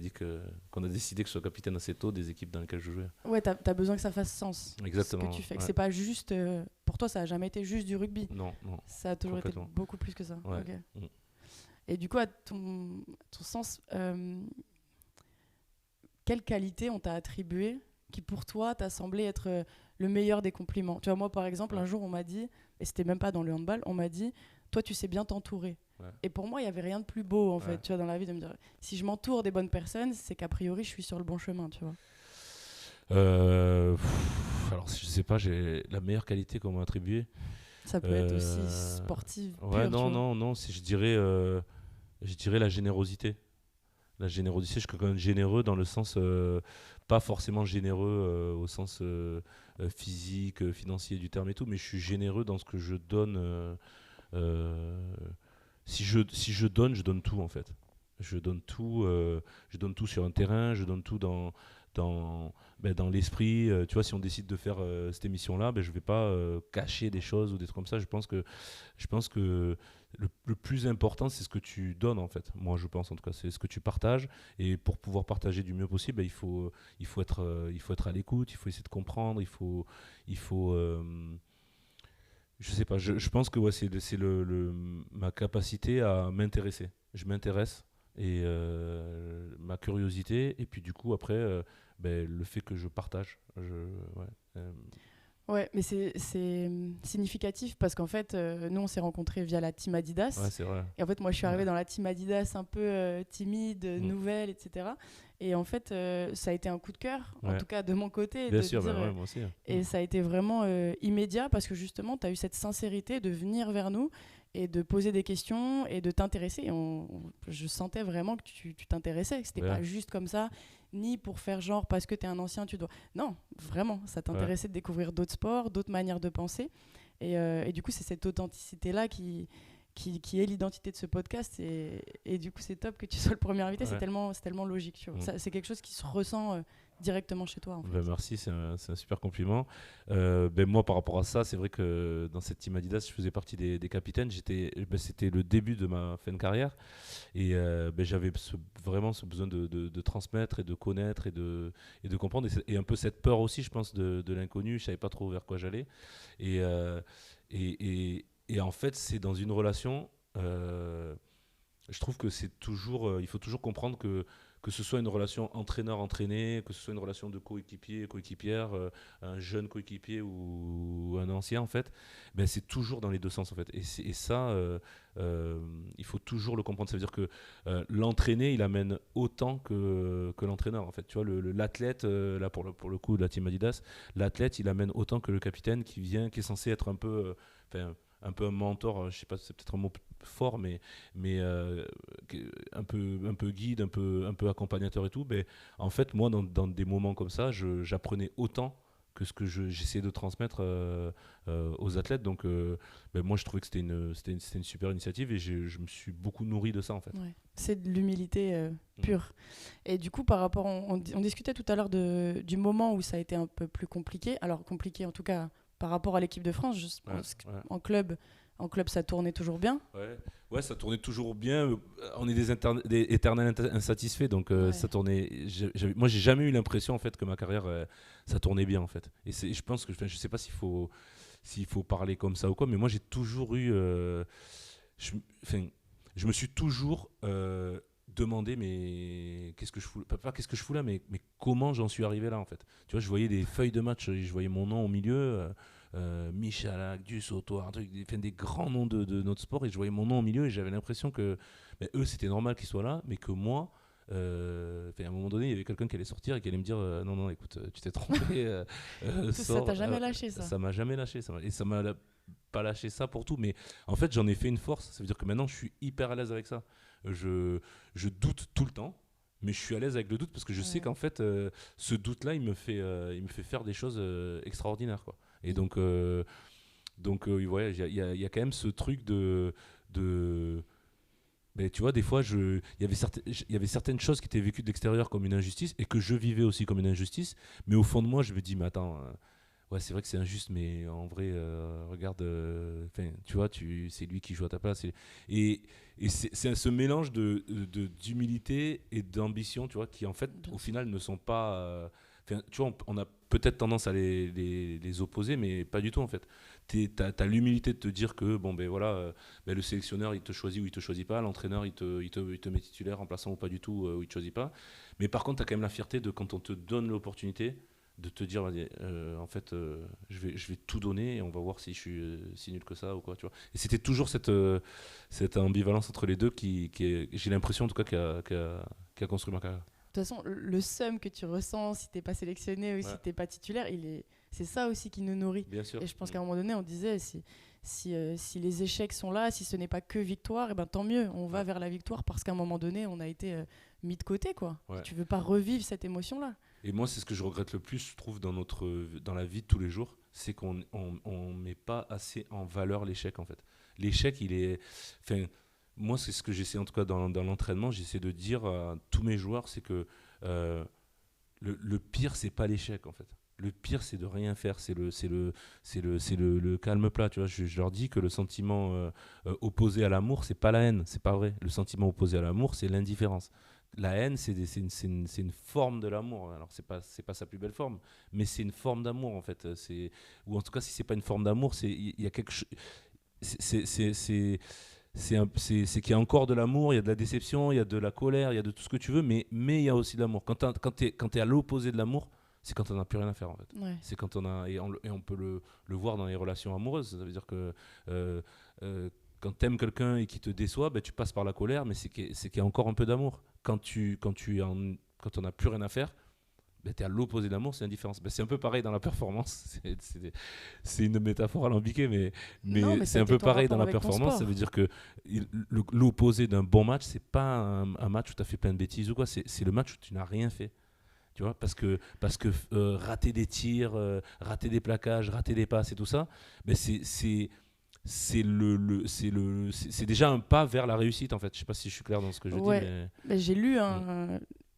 Speaker 2: décidé que je sois capitaine assez tôt des équipes dans lesquelles je jouais.
Speaker 3: Ouais, t'as besoin que ça fasse sens.
Speaker 2: Exactement.
Speaker 3: Ce que tu fais. Que c'est pas juste. Pour toi, ça a jamais été juste du rugby.
Speaker 2: Non.
Speaker 3: Ça a toujours été beaucoup plus que ça.
Speaker 2: Ouais.
Speaker 3: Okay. Et du coup, à ton sens. Quelle qualité on t'a attribué qui pour toi t'a semblé être le meilleur des compliments? Tu vois, moi par exemple, un jour on m'a dit, et c'était même pas dans le handball, on m'a dit, toi tu sais bien t'entourer. Et pour moi, il y avait rien de plus beau en fait, tu vois, dans la vie, de me dire, si je m'entoure des bonnes personnes, c'est qu'a priori je suis sur le bon chemin, tu vois.
Speaker 2: Alors je sais pas, j'ai la meilleure qualité qu'on m'a attribuée.
Speaker 3: Ça peut être aussi sportive.
Speaker 2: Ouais, pure, non, je dirais la générosité. La générosité, je suis quand même généreux dans le sens, pas forcément généreux au sens physique, financier du terme et tout, mais je suis généreux dans ce que je donne. Si je donne tout en fait. Je donne tout sur un terrain, je donne tout dans l'esprit. Tu vois, si on décide de faire cette émission-là, je vais pas cacher des choses ou des trucs comme ça. Je pense que le plus important, c'est ce que tu donnes en fait. Moi, je pense en tout cas, c'est ce que tu partages. Et pour pouvoir partager du mieux possible, il faut être à l'écoute, il faut essayer de comprendre, il faut je sais pas. Je pense que c'est ma capacité à m'intéresser. Je m'intéresse et ma curiosité, et puis du coup après le fait que je partage.
Speaker 3: Ouais, mais c'est significatif parce qu'en fait, nous, on s'est rencontrés via la team Adidas.
Speaker 2: Ouais, c'est vrai.
Speaker 3: Et en fait, moi, je suis arrivée dans la team Adidas un peu timide, nouvelle, etc. Et en fait, ça a été un coup de cœur, en tout cas de mon côté.
Speaker 2: Bien sûr, moi aussi.
Speaker 3: Et ça a été vraiment immédiat parce que justement, tu as eu cette sincérité de venir vers nous et de poser des questions et de t'intéresser. Et je sentais vraiment que tu t'intéressais, que c'était pas juste comme ça, ni pour faire genre parce que tu es un ancien, tu dois. Non, vraiment, ça t'intéressait de découvrir d'autres sports, d'autres manières de penser. Et du coup, c'est cette authenticité-là qui est l'identité de ce podcast. Et du coup, c'est top que tu sois le premier invité. C'est tellement logique. Tu vois. C'est quelque chose qui se ressent directement chez toi. En fait.
Speaker 2: Merci, c'est un super compliment. Moi, par rapport à ça, c'est vrai que dans cette team Adidas, je faisais partie des capitaines. C'était le début de ma fin de carrière. Et j'avais vraiment ce besoin de transmettre et de connaître et de comprendre. Et un peu cette peur aussi, je pense, de l'inconnu. Je ne savais pas trop vers quoi j'allais. Et en fait, c'est dans une relation, je trouve que c'est toujours, il faut toujours comprendre que ce soit une relation entraîneur-entraîné, que ce soit une relation de coéquipière, un jeune coéquipier ou un ancien, en fait, ben c'est toujours dans les deux sens, en fait. Et ça, il faut toujours le comprendre. Ça veut dire que l'entraîné, il amène autant que l'entraîneur, en fait. Tu vois, l'athlète, là, pour le coup, de la team Adidas, l'athlète, il amène autant que le capitaine qui est censé être un peu... un peu un mentor, je sais pas, c'est peut-être un mot fort, mais un peu guide, un peu accompagnateur et tout. Mais en fait, moi, dans des moments comme ça, j'apprenais autant que ce que j'essayais de transmettre aux athlètes. Donc, moi, je trouvais que c'était une super initiative et je me suis beaucoup nourri de ça, en fait.
Speaker 3: Ouais. C'est de l'humilité pure. Et du coup, par rapport, on discutait tout à l'heure du moment où ça a été un peu plus compliqué. Alors, compliqué en tout cas par rapport à l'équipe de France, je pense qu'en club, ça tournait toujours bien.
Speaker 2: Ouais, ça tournait toujours bien. On est des éternels insatisfaits, donc ça tournait. Moi, j'ai jamais eu l'impression en fait que ma carrière, ça tournait bien en fait. Et je pense que je sais pas s'il faut parler comme ça ou quoi, mais moi j'ai toujours eu. Je me suis toujours demandé, mais qu'est-ce que je fous, pas qu'est-ce que je fous là, mais comment j'en suis arrivé là en fait. Tu vois, je voyais des feuilles de match, je voyais mon nom au milieu. Michalak, Dusautoir, un truc, des grands noms de notre sport, et je voyais mon nom au milieu et j'avais l'impression que eux c'était normal qu'ils soient là, mais que moi, à un moment donné, il y avait quelqu'un qui allait sortir et qui allait me dire non, écoute, tu t'es trompé.
Speaker 3: Ça t'a jamais lâché ça.
Speaker 2: Ça m'a jamais lâché, et ça m'a pas lâché ça pour tout, mais en fait j'en ai fait une force. Ça veut dire que maintenant je suis hyper à l'aise avec ça. Je doute tout le temps, mais je suis à l'aise avec le doute parce que je sais qu'en fait ce doute là il me fait faire des choses extraordinaires, quoi. Et donc ouais, il y a quand même ce truc de ben, tu vois, des fois il y avait certaines choses qui étaient vécues de l'extérieur comme une injustice et que je vivais aussi comme une injustice, mais au fond de moi je me dis mais attends, ouais, c'est vrai que c'est injuste, mais en vrai, regarde, tu vois, c'est lui qui joue à ta place. Et c'est ce mélange d'humilité et d'ambition, tu vois, qui en fait, au final, ne sont pas. Tu vois, on a peut-être tendance à les opposer, mais pas du tout en fait. T'as l'humilité de te dire que bon, ben voilà, le sélectionneur il te choisit ou il te choisit pas, l'entraîneur il te met titulaire, remplaçant ou pas du tout, ou il te choisit pas. Mais par contre, t'as quand même la fierté de quand on te donne l'opportunité de te dire en fait je vais tout donner et on va voir si je suis si nul que ça ou quoi, tu vois. Et c'était toujours cette ambivalence entre les deux qui j'ai l'impression en tout cas qui a construit ma carrière.
Speaker 3: De toute façon, le seum que tu ressens si t'es pas sélectionné ou si t'es pas titulaire, c'est ça aussi qui nous nourrit.
Speaker 2: Bien sûr.
Speaker 3: Et je pense qu'à un moment donné, on disait si les échecs sont là, si ce n'est pas que victoire, et ben tant mieux, on va vers la victoire parce qu'à un moment donné, on a été mis de côté, quoi. Ouais. Tu veux pas revivre cette émotion-là.
Speaker 2: Et moi, c'est ce que je regrette le plus, je trouve, dans la vie de tous les jours, c'est qu'on met pas assez en valeur l'échec, en fait. L'échec, il est... Enfin, moi, c'est ce que j'essaie, en tout cas, dans l'entraînement, j'essaie de dire à tous mes joueurs, c'est que le pire, c'est pas l'échec, en fait. Le pire, c'est de rien faire, c'est le calme plat, tu vois. Je leur dis que le sentiment opposé à l'amour, c'est pas la haine, c'est pas vrai. Le sentiment opposé à l'amour, c'est l'indifférence. La haine, c'est une forme de l'amour. Alors, c'est pas sa plus belle forme, mais c'est une forme d'amour, en fait. Ou en tout cas, si c'est pas une forme d'amour, il y a quelque chose... C'est qu'il y a encore de l'amour, il y a de la déception, il y a de la colère, il y a de tout ce que tu veux, mais il y a aussi de l'amour. Quand t'es à l'opposé de l'amour, c'est quand on n'a plus rien à faire, en fait.
Speaker 3: Ouais.
Speaker 2: C'est quand on a... Et on peut le voir dans les relations amoureuses. Ça veut dire que... quand tu aimes quelqu'un et qui te déçoit, ben, tu passes par la colère, mais c'est qu'il y a encore un peu d'amour. Quand on n'a plus rien à faire, ben, tu es à l'opposé de l'amour, c'est l'indifférence. Ben, c'est un peu pareil dans la performance. C'est une métaphore alambiquée, mais c'est un peu pareil dans la performance. Ça veut dire que l'opposé d'un bon match, c'est pas un match où tu as fait plein de bêtises ou quoi, c'est le match où tu n'as rien fait. Tu vois, parce que rater des tirs, rater des plaquages, rater des passes et tout ça, ben, c'est déjà un pas vers la réussite, en fait. Je sais pas si je suis clair dans ce que je dis, mais...
Speaker 3: Ben,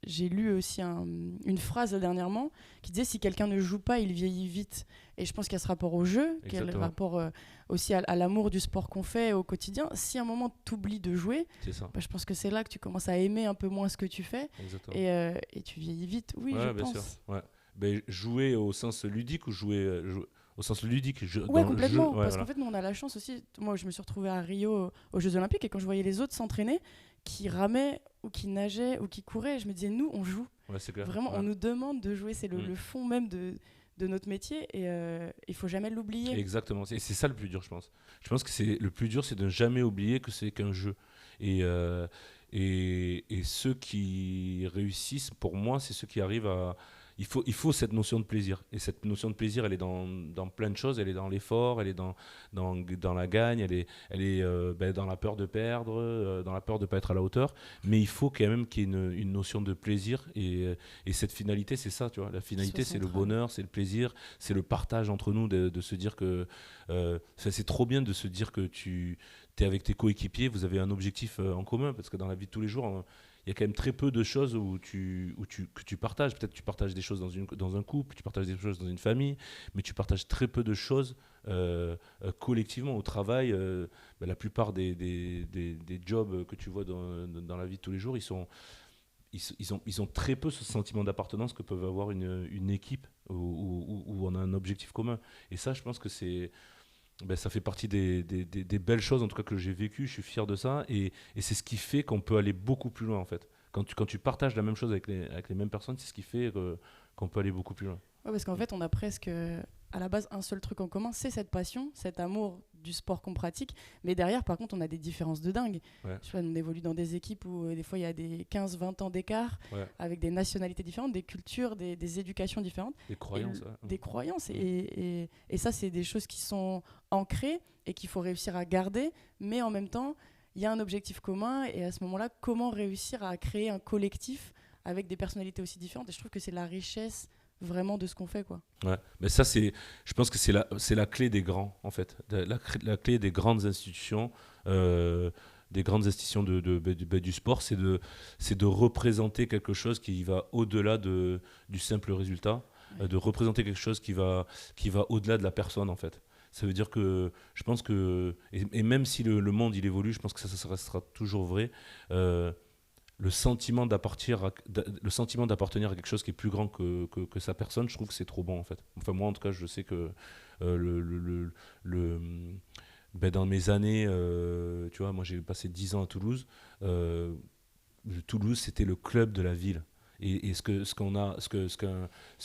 Speaker 3: j'ai lu aussi une phrase dernièrement qui disait si quelqu'un ne joue pas, il vieillit vite. Et je pense qu'il y a ce rapport au jeu, qu'il y a le rapport aussi à l'amour du sport qu'on fait au quotidien. Si à un moment tu oublies de jouer, ben, je pense que c'est là que tu commences à aimer un peu moins ce que tu fais et tu vieillis vite. Oui, je pense.
Speaker 2: Bien sûr. Ouais. Ben, jouer au sens ludique ou jouer au au sens ludique.
Speaker 3: Ouais,
Speaker 2: Dans le jeu,
Speaker 3: complètement.
Speaker 2: ouais,
Speaker 3: Parce
Speaker 2: voilà.
Speaker 3: qu'en fait, nous, on a la chance aussi. Moi, je me suis retrouvée à Rio aux Jeux Olympiques et quand je voyais les autres s'entraîner, qui ramaient ou qui nageaient ou qui couraient, je me disais, nous, on joue.
Speaker 2: Ouais, c'est clair.
Speaker 3: Vraiment,
Speaker 2: Ouais.
Speaker 3: on nous demande de jouer. C'est
Speaker 2: Mm.
Speaker 3: le fond même de notre métier et il faut jamais l'oublier.
Speaker 2: Exactement. C'est ça le plus dur, je pense. Je pense que c'est le plus dur, c'est de ne jamais oublier que c'est qu'un jeu. Et, euh, et ceux qui réussissent, pour moi, c'est ceux qui arrivent à. Il faut cette notion de plaisir. Et cette notion de plaisir, elle est dans plein de choses. Elle est dans l'effort, elle est dans la gagne, elle est dans la peur de perdre, dans la peur de ne pas être à la hauteur. Mais il faut quand même qu'il y ait une notion de plaisir. Et cette finalité, c'est ça, tu vois. La finalité, c'est le
Speaker 3: central.
Speaker 2: bonheur, c'est le plaisir, c'est le partage entre nous, de se dire que. C'est trop bien de se dire que tu es avec tes coéquipiers, vous avez un objectif en commun. Parce que dans la vie de tous les jours, il y a quand même très peu de choses que tu partages. Peut-être tu partages des choses dans un couple, tu partages des choses dans une famille, mais tu partages très peu de choses collectivement au travail. La plupart des jobs que tu vois dans la vie de tous les jours, ils ont très peu ce sentiment d'appartenance que peuvent avoir une équipe où on a un objectif commun. Et ça, je pense que ça fait partie des belles choses en tout cas que j'ai vécues. Je suis fier de ça et c'est ce qui fait qu'on peut aller beaucoup plus loin en fait. Quand tu partages la même chose avec les mêmes personnes, c'est ce qui fait qu'on peut aller beaucoup plus loin.
Speaker 3: Ouais, parce qu'en fait, on a presque à la base un seul truc en commun, c'est cette passion, cet amour du sport qu'on pratique. Mais derrière, par contre, on a des différences de dingue.
Speaker 2: Ouais.
Speaker 3: Je sais pas, on évolue dans des équipes où des fois il y a des 15-20 ans d'écart,
Speaker 2: Ouais.
Speaker 3: avec des nationalités différentes, des cultures, des éducations différentes.
Speaker 2: Des croyances.
Speaker 3: Des croyances. Et ça, c'est des choses qui sont ancrées et qu'il faut réussir à garder. Mais en même temps, il y a un objectif commun. Et à ce moment-là, comment réussir à créer un collectif avec des personnalités aussi différentes. Et je trouve que c'est la richesse vraiment de ce qu'on fait, quoi.
Speaker 2: Ouais, mais ça, je pense que c'est la clé des grands, en fait. La clé des grandes institutions, du sport, c'est de représenter quelque chose qui va au-delà du simple résultat,
Speaker 3: Ouais.
Speaker 2: de représenter quelque chose qui va au-delà de la personne, en fait. Ça veut dire que je pense que, et même si le monde il évolue, je pense que ça restera toujours vrai. Le sentiment d'appartenir à quelque chose qui est plus grand que sa personne, je trouve que c'est trop bon en fait. Enfin moi en tout cas je sais que dans mes années, tu vois, moi j'ai passé 10 ans à Toulouse. Toulouse c'était le club de la ville. Et ce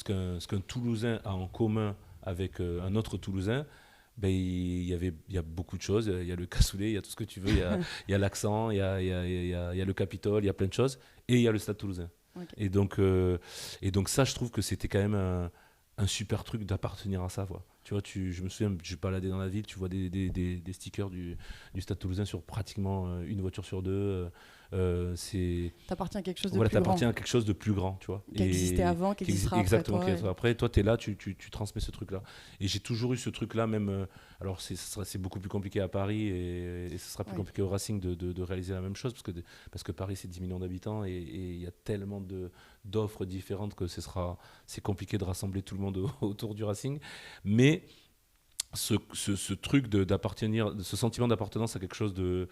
Speaker 2: qu'un Toulousain a en commun avec un autre Toulousain, il y a beaucoup de choses. Il y a le cassoulet, il y a tout ce que tu veux. Il y a l'accent, il y a le Capitole, il y a plein de choses. Et il y a le Stade Toulousain.
Speaker 3: Ok.
Speaker 2: Et donc ça, je trouve que c'était quand même un super truc d'appartenir à ça. Quoi. Tu vois, je me souviens, je baladais dans la ville, tu vois des stickers du Stade Toulousain sur pratiquement une voiture sur deux.
Speaker 3: T'appartiens à quelque chose de
Speaker 2: Voilà,
Speaker 3: plus grand,
Speaker 2: t'appartiens à quelque chose de plus grand, tu vois.
Speaker 3: qui existait avant, qui existera après
Speaker 2: exactement,
Speaker 3: toi.
Speaker 2: qui existera après. Toi, tu es là, tu transmets ce truc-là. Et j'ai toujours eu ce truc-là, même. Alors, c'est beaucoup plus compliqué à Paris et ce sera plus
Speaker 3: Ouais.
Speaker 2: compliqué au Racing de réaliser la même chose parce que Paris, c'est 10 millions d'habitants et il y a tellement d'offres différentes que c'est compliqué de rassembler tout le monde autour du Racing. Mais ce truc d'appartenir, ce sentiment d'appartenance à quelque chose de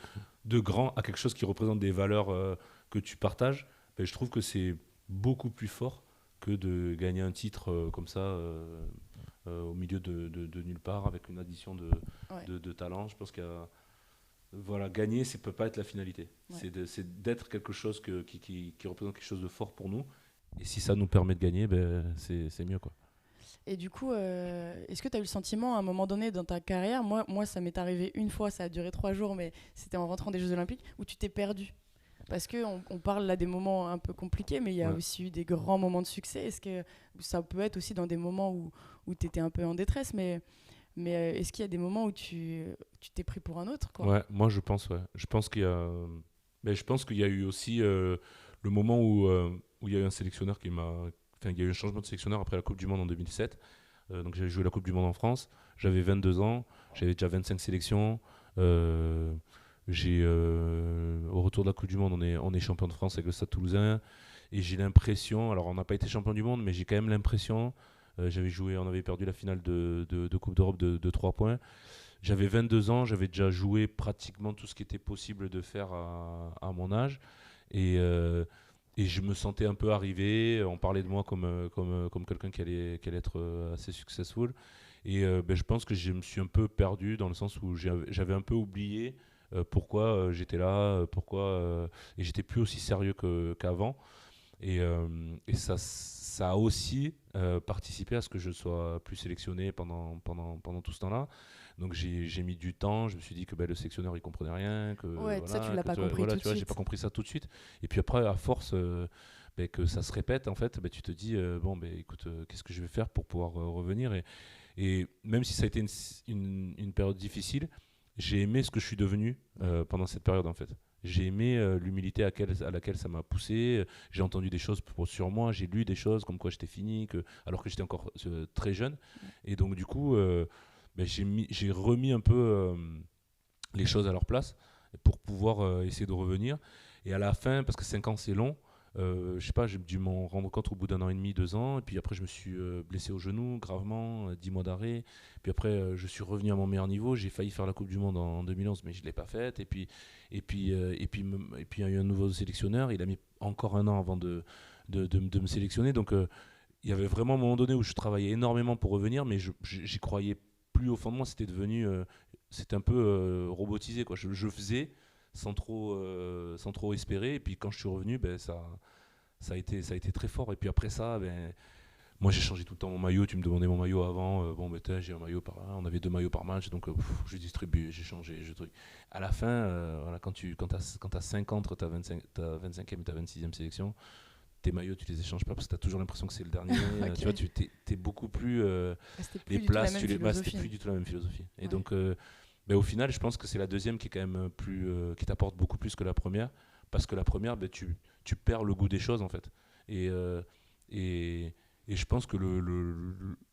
Speaker 2: grand, à quelque chose qui représente des valeurs que tu partages, je trouve que c'est beaucoup plus fort que de gagner un titre comme ça au milieu de nulle part avec une addition
Speaker 3: Ouais.
Speaker 2: de talent. Je pense voilà, gagner, ça peut pas être la finalité.
Speaker 3: Ouais.
Speaker 2: C'est d'être quelque chose qui représente quelque chose de fort pour nous. Et si ça nous permet de gagner, c'est mieux, quoi.
Speaker 3: Et du coup, est-ce que tu as eu le sentiment à un moment donné dans ta carrière, moi ça m'est arrivé une fois, ça a duré 3 jours, mais c'était en rentrant des Jeux Olympiques, où tu t'es perdu? Parce qu'on parle là des moments un peu compliqués, mais il y a
Speaker 2: Ouais.
Speaker 3: aussi eu des grands moments de succès. Est-ce que ça peut être aussi dans des moments où tu étais un peu en détresse, mais est-ce qu'il y a des moments où tu t'es pris pour un autre, quoi?
Speaker 2: Ouais, moi je pense, ouais. Je pense qu'il y a eu aussi le moment où il y a eu un sélectionneur il y a eu un changement de sélectionneur après la Coupe du Monde en 2007. Donc j'avais joué la Coupe du Monde en France. J'avais 22 ans. J'avais déjà 25 sélections. Au retour de la Coupe du Monde, on est champion de France avec le Stade Toulousain. Et j'ai l'impression, alors on n'a pas été champion du monde, mais j'ai quand même l'impression, on avait perdu la finale de Coupe d'Europe de 3 points. J'avais 22 ans, j'avais déjà joué pratiquement tout ce qui était possible de faire à mon âge. Et je me sentais un peu arrivé. On parlait de moi comme quelqu'un qui allait être assez successful. Je pense que je me suis un peu perdu dans le sens où j'avais un peu oublié pourquoi j'étais là, et j'étais plus aussi sérieux qu'avant. Et ça a aussi participé à ce que je sois plus sélectionné pendant tout ce temps-là. Donc j'ai mis du temps, je me suis dit que le sélectionneur il comprenait rien, que
Speaker 3: ça tu l'as pas compris
Speaker 2: voilà,
Speaker 3: tout
Speaker 2: tu vois,
Speaker 3: de
Speaker 2: j'ai
Speaker 3: suite.
Speaker 2: pas compris ça tout de suite. Et puis après, à force que ça se répète, en fait, tu te dis écoute, qu'est-ce que je vais faire pour pouvoir revenir, et même si ça a été une période difficile, j'ai aimé ce que je suis devenu pendant cette période, en fait. J'ai aimé l'humilité à laquelle ça m'a poussé. J'ai entendu des choses sur moi, j'ai lu des choses comme quoi j'étais fini, alors que j'étais encore très jeune. Et donc, du coup, j'ai remis un peu les choses à leur place pour pouvoir essayer de revenir. Et à la fin, parce que 5 ans c'est long, je sais pas, j'ai dû m'en rendre compte au bout d'1 an et demi, 2 ans. Et puis après, je me suis blessé au genou gravement, 10 mois d'arrêt. Puis après, je suis revenu à mon meilleur niveau. J'ai failli faire la Coupe du Monde en 2011, mais je ne l'ai pas faite. Et puis, il y a eu un nouveau sélectionneur. Il a mis encore 1 an avant de me sélectionner. Donc, il y avait vraiment un moment donné où je travaillais énormément pour revenir, mais j'y croyais plus au fond de moi. C'était un peu robotisé, quoi. Je faisais sans trop espérer. Et puis quand je suis revenu, ça a été très fort. Et puis après ça, moi j'ai changé tout le temps mon maillot. Tu me demandais mon maillot avant. J'ai un maillot par là. On avait 2 maillots par match. Donc je distribue, j'ai changé, je truc. À la fin, voilà, quand t'as 5 ans entre ta 25e et ta 26e sélection, tes maillots, tu les échanges pas parce que tu as toujours l'impression que c'est le dernier.
Speaker 3: Ok.
Speaker 2: Tu vois, t'es beaucoup plus.
Speaker 3: C'était plus
Speaker 2: Les
Speaker 3: du tout la
Speaker 2: places,
Speaker 3: même
Speaker 2: c'était
Speaker 3: philosophie.
Speaker 2: plus du tout la même philosophie. Et
Speaker 3: Ouais.
Speaker 2: donc, au final, je pense que c'est la deuxième qui est quand même qui t'apporte beaucoup plus que la première, parce que la première, tu perds le goût des choses en fait. Et, euh, et, et je pense que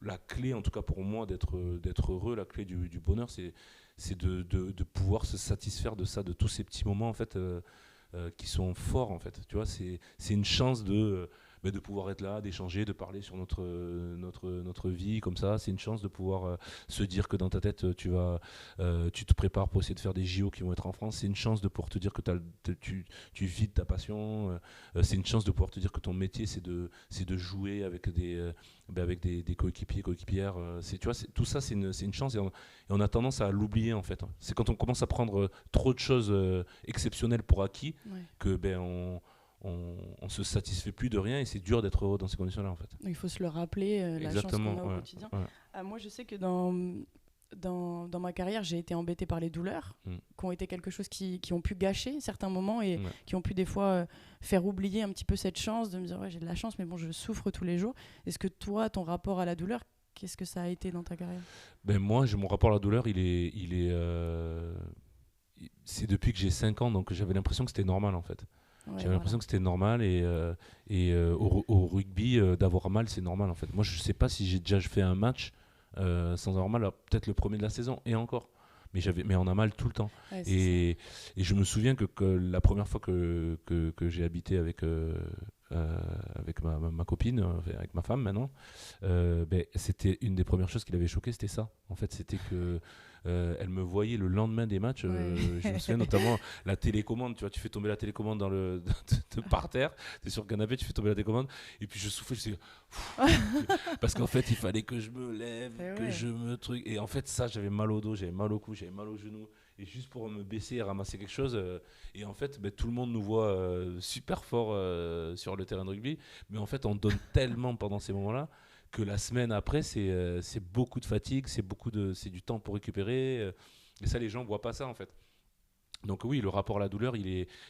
Speaker 2: la clé, en tout cas pour moi, d'être heureux, la clé du bonheur, c'est de pouvoir se satisfaire de ça, de tous ces petits moments en fait. Qui sont forts en fait, tu vois, c'est une chance de pouvoir être là, d'échanger, de parler sur notre vie comme ça. C'est une chance de pouvoir se dire que dans ta tête tu te prépares pour essayer de faire des JO qui vont être en France. C'est une chance de pouvoir te dire que tu vis de ta passion. C'est une chance de pouvoir te dire que ton métier c'est de jouer avec des coéquipiers, coéquipières. Tu vois, tout ça c'est une chance, et on a tendance à l'oublier en fait. C'est quand on commence à prendre trop de choses exceptionnelles pour acquis
Speaker 3: Ouais.
Speaker 2: que on se satisfait plus de rien, et c'est dur d'être heureux dans ces conditions-là en fait.
Speaker 3: Il faut se le rappeler, la chance
Speaker 2: Exactement,
Speaker 3: qu'on a au
Speaker 2: ouais,
Speaker 3: quotidien.
Speaker 2: ouais.
Speaker 3: Moi, je sais que dans ma carrière, j'ai été embêtée par les douleurs, qui ont été quelque chose qui ont pu gâcher certains moments, et qui ont pu des fois faire oublier un petit peu cette chance, de me dire ouais, j'ai de la chance, mais bon, je souffre tous les jours. Est-ce que toi, ton rapport à la douleur, qu'est-ce que ça a été dans ta carrière ?
Speaker 2: Moi, mon rapport à la douleur, c'est depuis que j'ai 5 ans, donc j'avais l'impression que c'était normal en fait. J'avais l'impression que c'était normal, au rugby, d'avoir mal, c'est normal en fait. Moi, je sais pas si j'ai déjà fait un match sans avoir mal, peut-être le premier de la saison, et encore. Mais on a mal tout le temps.
Speaker 3: Ouais,
Speaker 2: Et je me souviens que la première fois que j'ai habité avec ma copine, avec ma femme maintenant, c'était une des premières choses qui l'avait choquée, c'était ça. En fait, c'était que elle me voyait le lendemain des matchs. Je me souviens notamment la télécommande. Tu vois, tu fais tomber la télécommande par terre. T'es sur le canapé, tu fais tomber la télécommande, et puis je soufflais. Parce qu'en fait, il fallait que je me lève, je me truc. Et en fait, ça, j'avais mal au dos, j'avais mal au cou, j'avais mal au genou. Et juste pour me baisser et ramasser quelque chose. Et en fait, tout le monde nous voit super fort sur le terrain de rugby. Mais en fait, on donne tellement pendant ces moments-là que la semaine après, c'est beaucoup de fatigue, c'est du temps pour récupérer. Et ça, les gens ne voient pas ça en fait. Donc oui, le rapport à la douleur, il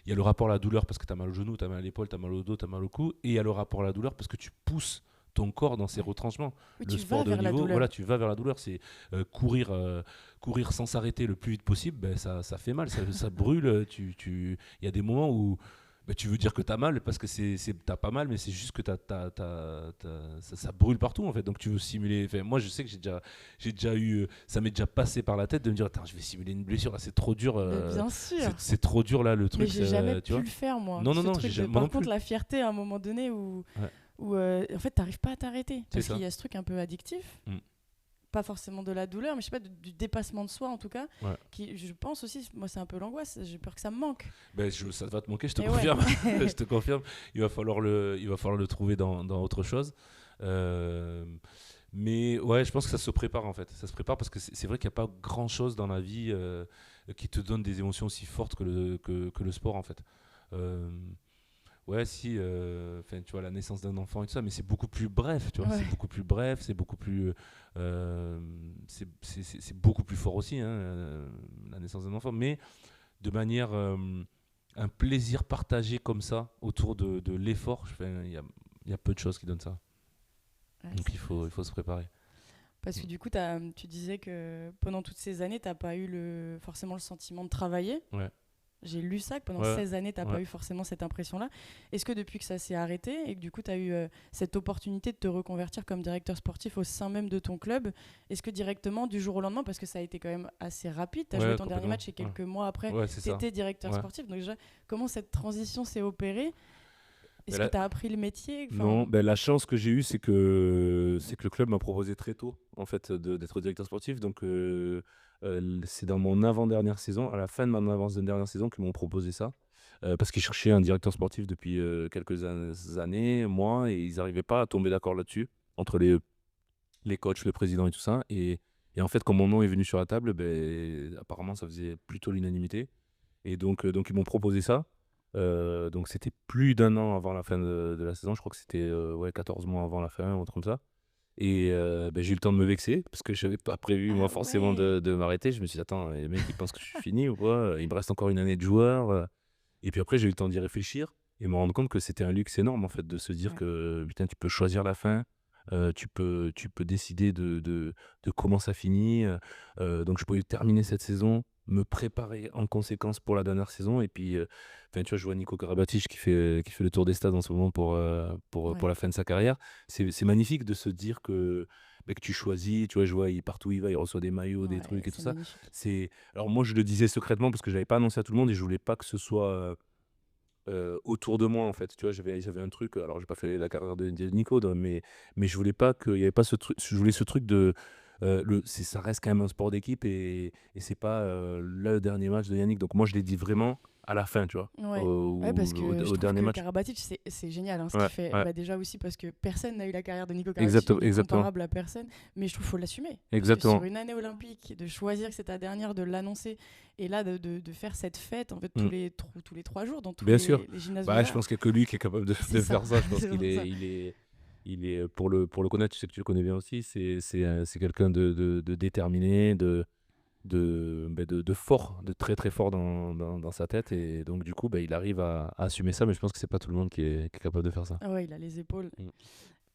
Speaker 2: y a le rapport à la douleur parce que tu as mal au genou, tu as mal à l'épaule, tu as mal au dos, tu as mal au cou. Et il y a le rapport à la douleur parce que tu pousses ton corps dans ses retranchements.
Speaker 3: Oui,
Speaker 2: le sport de haut niveau, voilà, tu vas vers la douleur. C'est courir sans s'arrêter le plus vite possible, ça fait mal, ça brûle. Il y a des moments où tu veux dire que tu as mal parce que t'as pas mal, mais c'est juste que ça brûle partout en fait. Donc tu veux simuler. Moi, je sais que j'ai déjà eu, ça m'est déjà passé par la tête de me dire attends, je vais simuler une blessure là, c'est trop dur.
Speaker 3: Bien sûr.
Speaker 2: C'est trop dur là le truc.
Speaker 3: Mais j'ai jamais pu le faire moi.
Speaker 2: Non,
Speaker 3: Par contre, la fierté à un moment donné où en fait t'arrives pas à t'arrêter parce qu'il y a ce truc un peu addictif. Pas forcément de la douleur, mais je sais pas, du dépassement de soi en tout cas, qui, je pense aussi, moi c'est un peu l'angoisse, j'ai peur que ça me manque.
Speaker 2: Ça va te manquer, je te confirme. Je te confirme. Il va falloir le trouver dans autre chose. Mais ouais, je pense que ça se prépare en fait. Ça se prépare parce que c'est vrai qu'il n'y a pas grand chose dans la vie qui te donne des émotions aussi fortes que le sport en fait. Euh, ouais, si, tu vois, la naissance d'un enfant et tout ça, mais c'est beaucoup plus bref, tu vois.
Speaker 3: Ouais.
Speaker 2: C'est beaucoup plus bref, c'est beaucoup plus. C'est beaucoup plus fort aussi, hein, la naissance d'un enfant. Mais de manière. Un plaisir partagé comme ça autour de l'effort, il y a peu de choses qui donnent ça.
Speaker 3: Ouais,
Speaker 2: Donc
Speaker 3: c'est
Speaker 2: il faut se préparer.
Speaker 3: Parce que du coup, tu disais que pendant toutes ces années, tu n'as pas eu forcément le sentiment de travailler.
Speaker 2: Ouais.
Speaker 3: J'ai lu ça, que pendant
Speaker 2: Ouais.
Speaker 3: 16 années, tu n'as
Speaker 2: Ouais.
Speaker 3: pas eu forcément cette impression-là. Est-ce que depuis que ça s'est arrêté et que du coup, tu as eu cette opportunité de te reconvertir comme directeur sportif au sein même de ton club, est-ce que directement, du jour au lendemain, parce que ça a été quand même assez rapide, tu as
Speaker 2: Ouais,
Speaker 3: joué ton dernier
Speaker 2: complètement.
Speaker 3: match et quelques mois après,
Speaker 2: Ouais, c'est
Speaker 3: tu
Speaker 2: ça.
Speaker 3: étais directeur
Speaker 2: Ouais.
Speaker 3: sportif. Donc déjà, comment cette transition s'est opérée? Est-ce
Speaker 2: Mais
Speaker 3: que tu as appris le métier?
Speaker 4: Non, ben, la chance que j'ai eue, c'est que le club m'a proposé très tôt en fait, d'être directeur sportif. Donc, c'est dans mon avant-dernière saison, à la fin de mon avant-dernière saison, qu'ils m'ont proposé ça. Parce qu'ils cherchaient un directeur sportif depuis quelques années, moi, et ils n'arrivaient pas à tomber d'accord là-dessus, entre les coachs, le président et tout ça. Et en fait, quand mon nom est venu sur la table, ben, apparemment, ça faisait plutôt l'unanimité. Et donc ils m'ont proposé ça. Donc c'était plus d'un an avant la fin de la saison. Je crois que c'était 14 mois avant la fin, ou un truc comme ça. Et ben, j'ai eu le temps de me vexer parce que je n'avais pas prévu, moi,
Speaker 3: Ah
Speaker 4: forcément
Speaker 3: ouais.
Speaker 4: de m'arrêter. Je me suis dit, attends, les mecs, ils pensent que je suis fini ou quoi? Il me reste encore une année de joueur. Et puis après, j'ai eu le temps d'y réfléchir et me rendre compte que c'était un luxe énorme, en fait, de se dire
Speaker 3: Ouais.
Speaker 4: que putain, tu peux choisir la fin. Tu peux décider de comment ça finit. Donc je pouvais terminer cette saison, me préparer en conséquence pour la dernière saison. Et puis, tu vois, je vois Nico Karabatic qui fait le tour des stades en ce moment pour
Speaker 3: Ouais.
Speaker 4: la fin de sa carrière. C'est magnifique de se dire que tu choisis. Tu vois, je vois partout où il va, il reçoit des maillots, des
Speaker 3: Ouais,
Speaker 4: trucs et tout
Speaker 3: c'est
Speaker 4: ça.
Speaker 3: magnifique.
Speaker 4: Alors moi, je le disais secrètement parce que je n'avais pas annoncé à tout le monde et je voulais pas que ce soit autour de moi, en fait. Tu vois, j'avais un truc, alors j'ai pas fait la carrière de Nico, mais je voulais pas qu'il y avait pas ce truc, je voulais ce truc de ça reste quand même un sport d'équipe et c'est pas le dernier match de Yannick. Donc moi je l'ai dit vraiment à la fin, tu vois,
Speaker 3: Ouais. Ouais, parce que je
Speaker 4: au
Speaker 3: trouve
Speaker 4: dernier
Speaker 3: que
Speaker 4: match.
Speaker 3: Karabatic, c'est génial ce
Speaker 4: Ouais,
Speaker 3: qu'il fait.
Speaker 4: ouais.
Speaker 3: Bah, déjà aussi parce que personne n'a eu la carrière de Nico Karabatic,
Speaker 4: Exactement,
Speaker 3: il est
Speaker 4: exactement.
Speaker 3: comparable à personne. Mais je trouve qu'il faut l'assumer. Parce que
Speaker 4: Exactement.
Speaker 3: sur une année olympique, de choisir que c'est ta dernière, de l'annoncer, et là de faire cette fête en fait
Speaker 4: Mm.
Speaker 3: tous les 3 jours dans tous
Speaker 4: Bien sûr.
Speaker 3: les gymnases
Speaker 4: Bah, je
Speaker 3: ouverts.
Speaker 4: pense qu'il n'y a que lui qui est capable de
Speaker 3: C'est
Speaker 4: faire
Speaker 3: ça.
Speaker 4: ça. Je pense
Speaker 3: C'est
Speaker 4: qu'il
Speaker 3: pour ça.
Speaker 4: est pour le connaître, tu sais que tu le connais bien aussi, c'est quelqu'un de déterminé, de fort, de très très fort dans sa tête. Et donc du coup, il arrive à assumer ça, mais je pense que c'est pas tout le monde qui est capable de faire ça.
Speaker 3: Ah ouais, il a les épaules.
Speaker 4: Mm.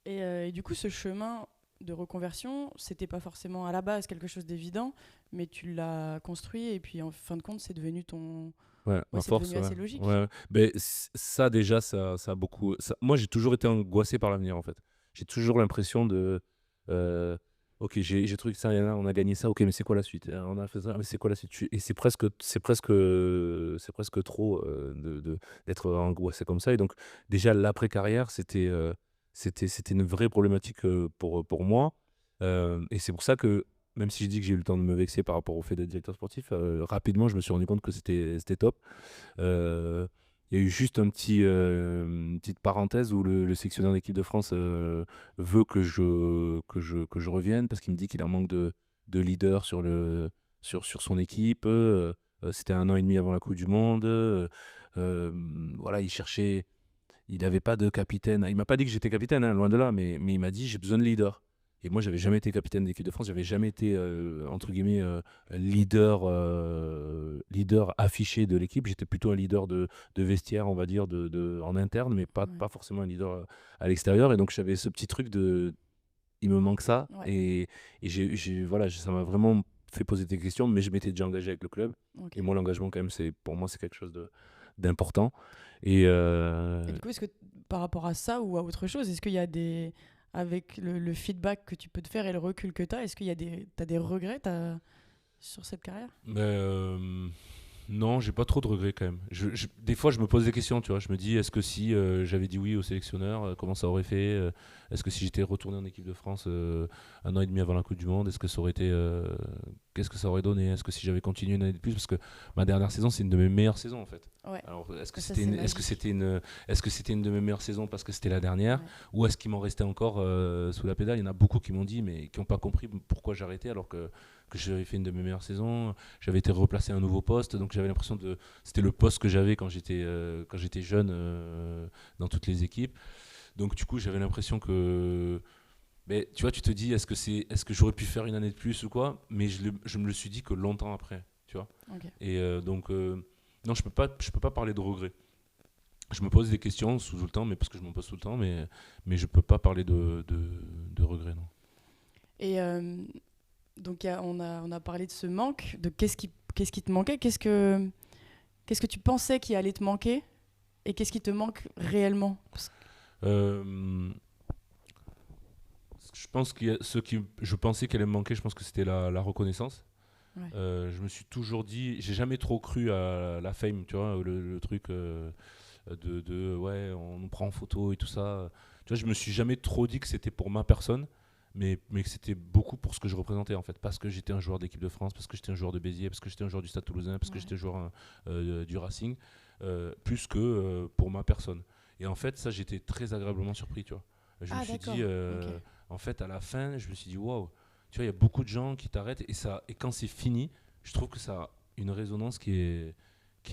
Speaker 3: Et du coup, ce chemin de reconversion, c'était pas forcément à la base quelque chose d'évident, mais tu l'as construit et puis en fin de compte, c'est devenu ton.
Speaker 4: Ouais,
Speaker 3: Ouais,
Speaker 4: ma
Speaker 3: c'est
Speaker 4: force,
Speaker 3: devenu assez
Speaker 4: ouais.
Speaker 3: logique.
Speaker 4: Ouais. Ben, ça déjà, ça a beaucoup. Moi, j'ai toujours été angoissé par l'avenir, en fait. J'ai toujours l'impression de. Ok, j'ai trouvé que ça, on a gagné ça. Ok, mais c'est quoi la suite? On a fait ça, mais c'est quoi la suite? Et c'est presque trop d'être angoissé comme ça. Et donc, déjà, l'après-carrière, c'était une vraie problématique pour moi. Et c'est pour ça que, même si je dis que j'ai eu le temps de me vexer par rapport au fait d'être directeur sportif, rapidement, je me suis rendu compte que c'était top. Il y a eu juste une petite parenthèse où le sélectionneur d'équipe de France veut que je revienne parce qu'il me dit qu'il a un manque de leader sur son équipe. C'était 1 an et demi avant la Coupe du Monde. Voilà, il n'avait pas de capitaine. Il m'a pas dit que j'étais capitaine, hein, loin de là, mais il m'a dit j'ai besoin de leader. Et moi, j'avais jamais été capitaine d'équipe de France, j'avais jamais été entre guillemets leader affiché de l'équipe. J'étais plutôt un leader de vestiaire, on va dire, en interne, mais pas
Speaker 3: Ouais.
Speaker 4: forcément un leader à l'extérieur. Et donc, j'avais ce petit truc il me manque ça.
Speaker 3: Ouais.
Speaker 4: Et voilà, ça m'a vraiment fait poser des questions, mais je m'étais déjà engagé avec le club.
Speaker 3: Ok.
Speaker 4: Et moi, l'engagement, quand même, pour moi, c'est quelque chose d'important. Et
Speaker 3: Et du coup, est-ce que par rapport à ça ou à autre chose, est-ce qu'il y a avec le feedback que tu peux te faire et le recul que tu as, est-ce qu'il y a t'as des regrets sur cette carrière?
Speaker 2: Non, j'ai pas trop de regrets quand même. Des fois, je me pose des questions, tu vois. Je me dis, est-ce que si j'avais dit oui au sélectionneur, comment ça aurait fait Est-ce que si j'étais retourné en équipe de France 1 an et demi avant la Coupe du Monde, est-ce que ça aurait été qu'est-ce que ça aurait donné? Est-ce que si j'avais continué une année de plus, parce que ma dernière saison, c'est une de mes meilleures saisons en fait.
Speaker 3: Ouais.
Speaker 2: Alors, est-ce que
Speaker 3: Ça,
Speaker 2: c'était
Speaker 3: c'est
Speaker 2: une, est-ce que
Speaker 3: magique.
Speaker 2: c'était une, est-ce que c'était une de mes meilleures saisons parce que c'était la dernière,
Speaker 3: Ouais.
Speaker 2: ou est-ce qu'il m'en restait encore sous la pédale? Il y en a beaucoup qui m'ont dit, mais qui n'ont pas compris pourquoi j'arrêtais alors que j'avais fait une de mes meilleures saisons. J'avais été replacé à un nouveau poste, donc j'avais l'impression c'était le poste que j'avais quand j'étais jeune dans toutes les équipes. Donc du coup, j'avais l'impression que, mais tu vois, tu te dis, est-ce que j'aurais pu faire une année de plus ou quoi? Mais je me le suis dit que longtemps après, tu vois.
Speaker 3: Ok.
Speaker 2: Et donc, non, je peux pas parler de regret. Je me pose des questions tout le temps, mais parce que je m'en pose tout le temps, mais je peux pas parler de regret, non.
Speaker 3: Et donc, on a parlé de ce manque, de qu'est-ce qui te manquait, qu'est-ce que tu pensais qui allait te manquer et qu'est-ce qui te manque réellement?
Speaker 2: Euh, je pense je pensais qu'elle allait me manquer, je pense que c'était la reconnaissance.
Speaker 3: Ouais.
Speaker 2: Je me suis toujours dit, j'ai jamais trop cru à la fame, tu vois, le truc ouais, on nous prend en photo et tout ça. Tu vois, je me suis jamais trop dit que c'était pour ma personne, mais que c'était beaucoup pour ce que je représentais en fait, parce que j'étais un joueur d'équipe de France, parce que j'étais un joueur de Béziers, parce que j'étais un joueur du Stade Toulousain, parce que
Speaker 3: Ouais.
Speaker 2: j'étais un joueur du Racing, plus que pour ma personne. Et en fait, ça, j'étais très agréablement surpris, tu vois. Je me suis
Speaker 3: D'accord.
Speaker 2: dit,
Speaker 3: Ok.
Speaker 2: en fait, à la fin, je me suis dit, waouh, tu vois, il y a beaucoup de gens qui t'arrêtent, et quand c'est fini, je trouve que ça a une résonance qui est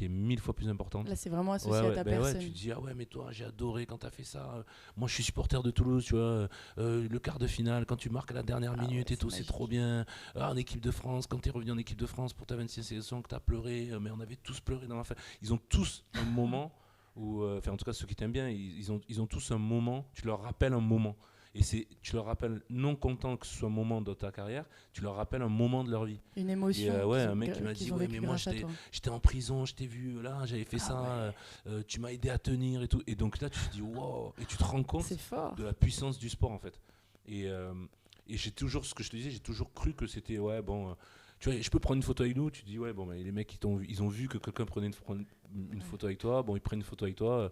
Speaker 2: 1000 fois plus importante.
Speaker 3: Là, c'est vraiment associé à ta
Speaker 2: ben
Speaker 3: personne.
Speaker 2: tu te dis, ah ouais, mais toi, j'ai adoré quand t'as fait ça. Moi, je suis supporter de Toulouse, tu vois. Le quart de finale, quand tu marques à la dernière
Speaker 3: Ah
Speaker 2: minute
Speaker 3: ouais,
Speaker 2: et tout,
Speaker 3: c'est
Speaker 2: c'est
Speaker 3: magique.
Speaker 2: trop bien. En équipe de France, quand t'es revenu en équipe de France pour ta 26e sélection, que t'as pleuré, mais on avait tous pleuré dans la fin. Ils ont tous un moment où, enfin, en tout cas, ceux qui t'aiment bien, ils ont tous un moment, tu leur rappelles un moment. Et tu leur rappelles, non content que ce soit un moment de ta carrière, tu leur rappelles un moment de leur vie.
Speaker 3: Une
Speaker 2: Et
Speaker 3: émotion
Speaker 2: ouais,
Speaker 3: qu'ils
Speaker 2: un
Speaker 3: ont,
Speaker 2: mec qui m'a dit,
Speaker 3: qu'ils ont
Speaker 2: ouais,
Speaker 3: vécu
Speaker 2: mais moi,
Speaker 3: grâce à toi.
Speaker 2: j'étais en prison, je t'ai vu là, j'avais fait
Speaker 3: Ah
Speaker 2: ça,
Speaker 3: ouais.
Speaker 2: tu m'as aidé à tenir et tout. Et donc là, tu te dis, wow, et tu te rends compte
Speaker 3: C'est fort.
Speaker 2: de la puissance du sport en fait. Et j'ai toujours, ce que je te disais, j'ai toujours cru que c'était, ouais, bon, tu vois, je peux prendre une photo avec nous, tu te dis, ouais, bon, mais les mecs, ils ont vu que quelqu'un prenait une photo avec toi, bon, ils prennent une photo avec toi.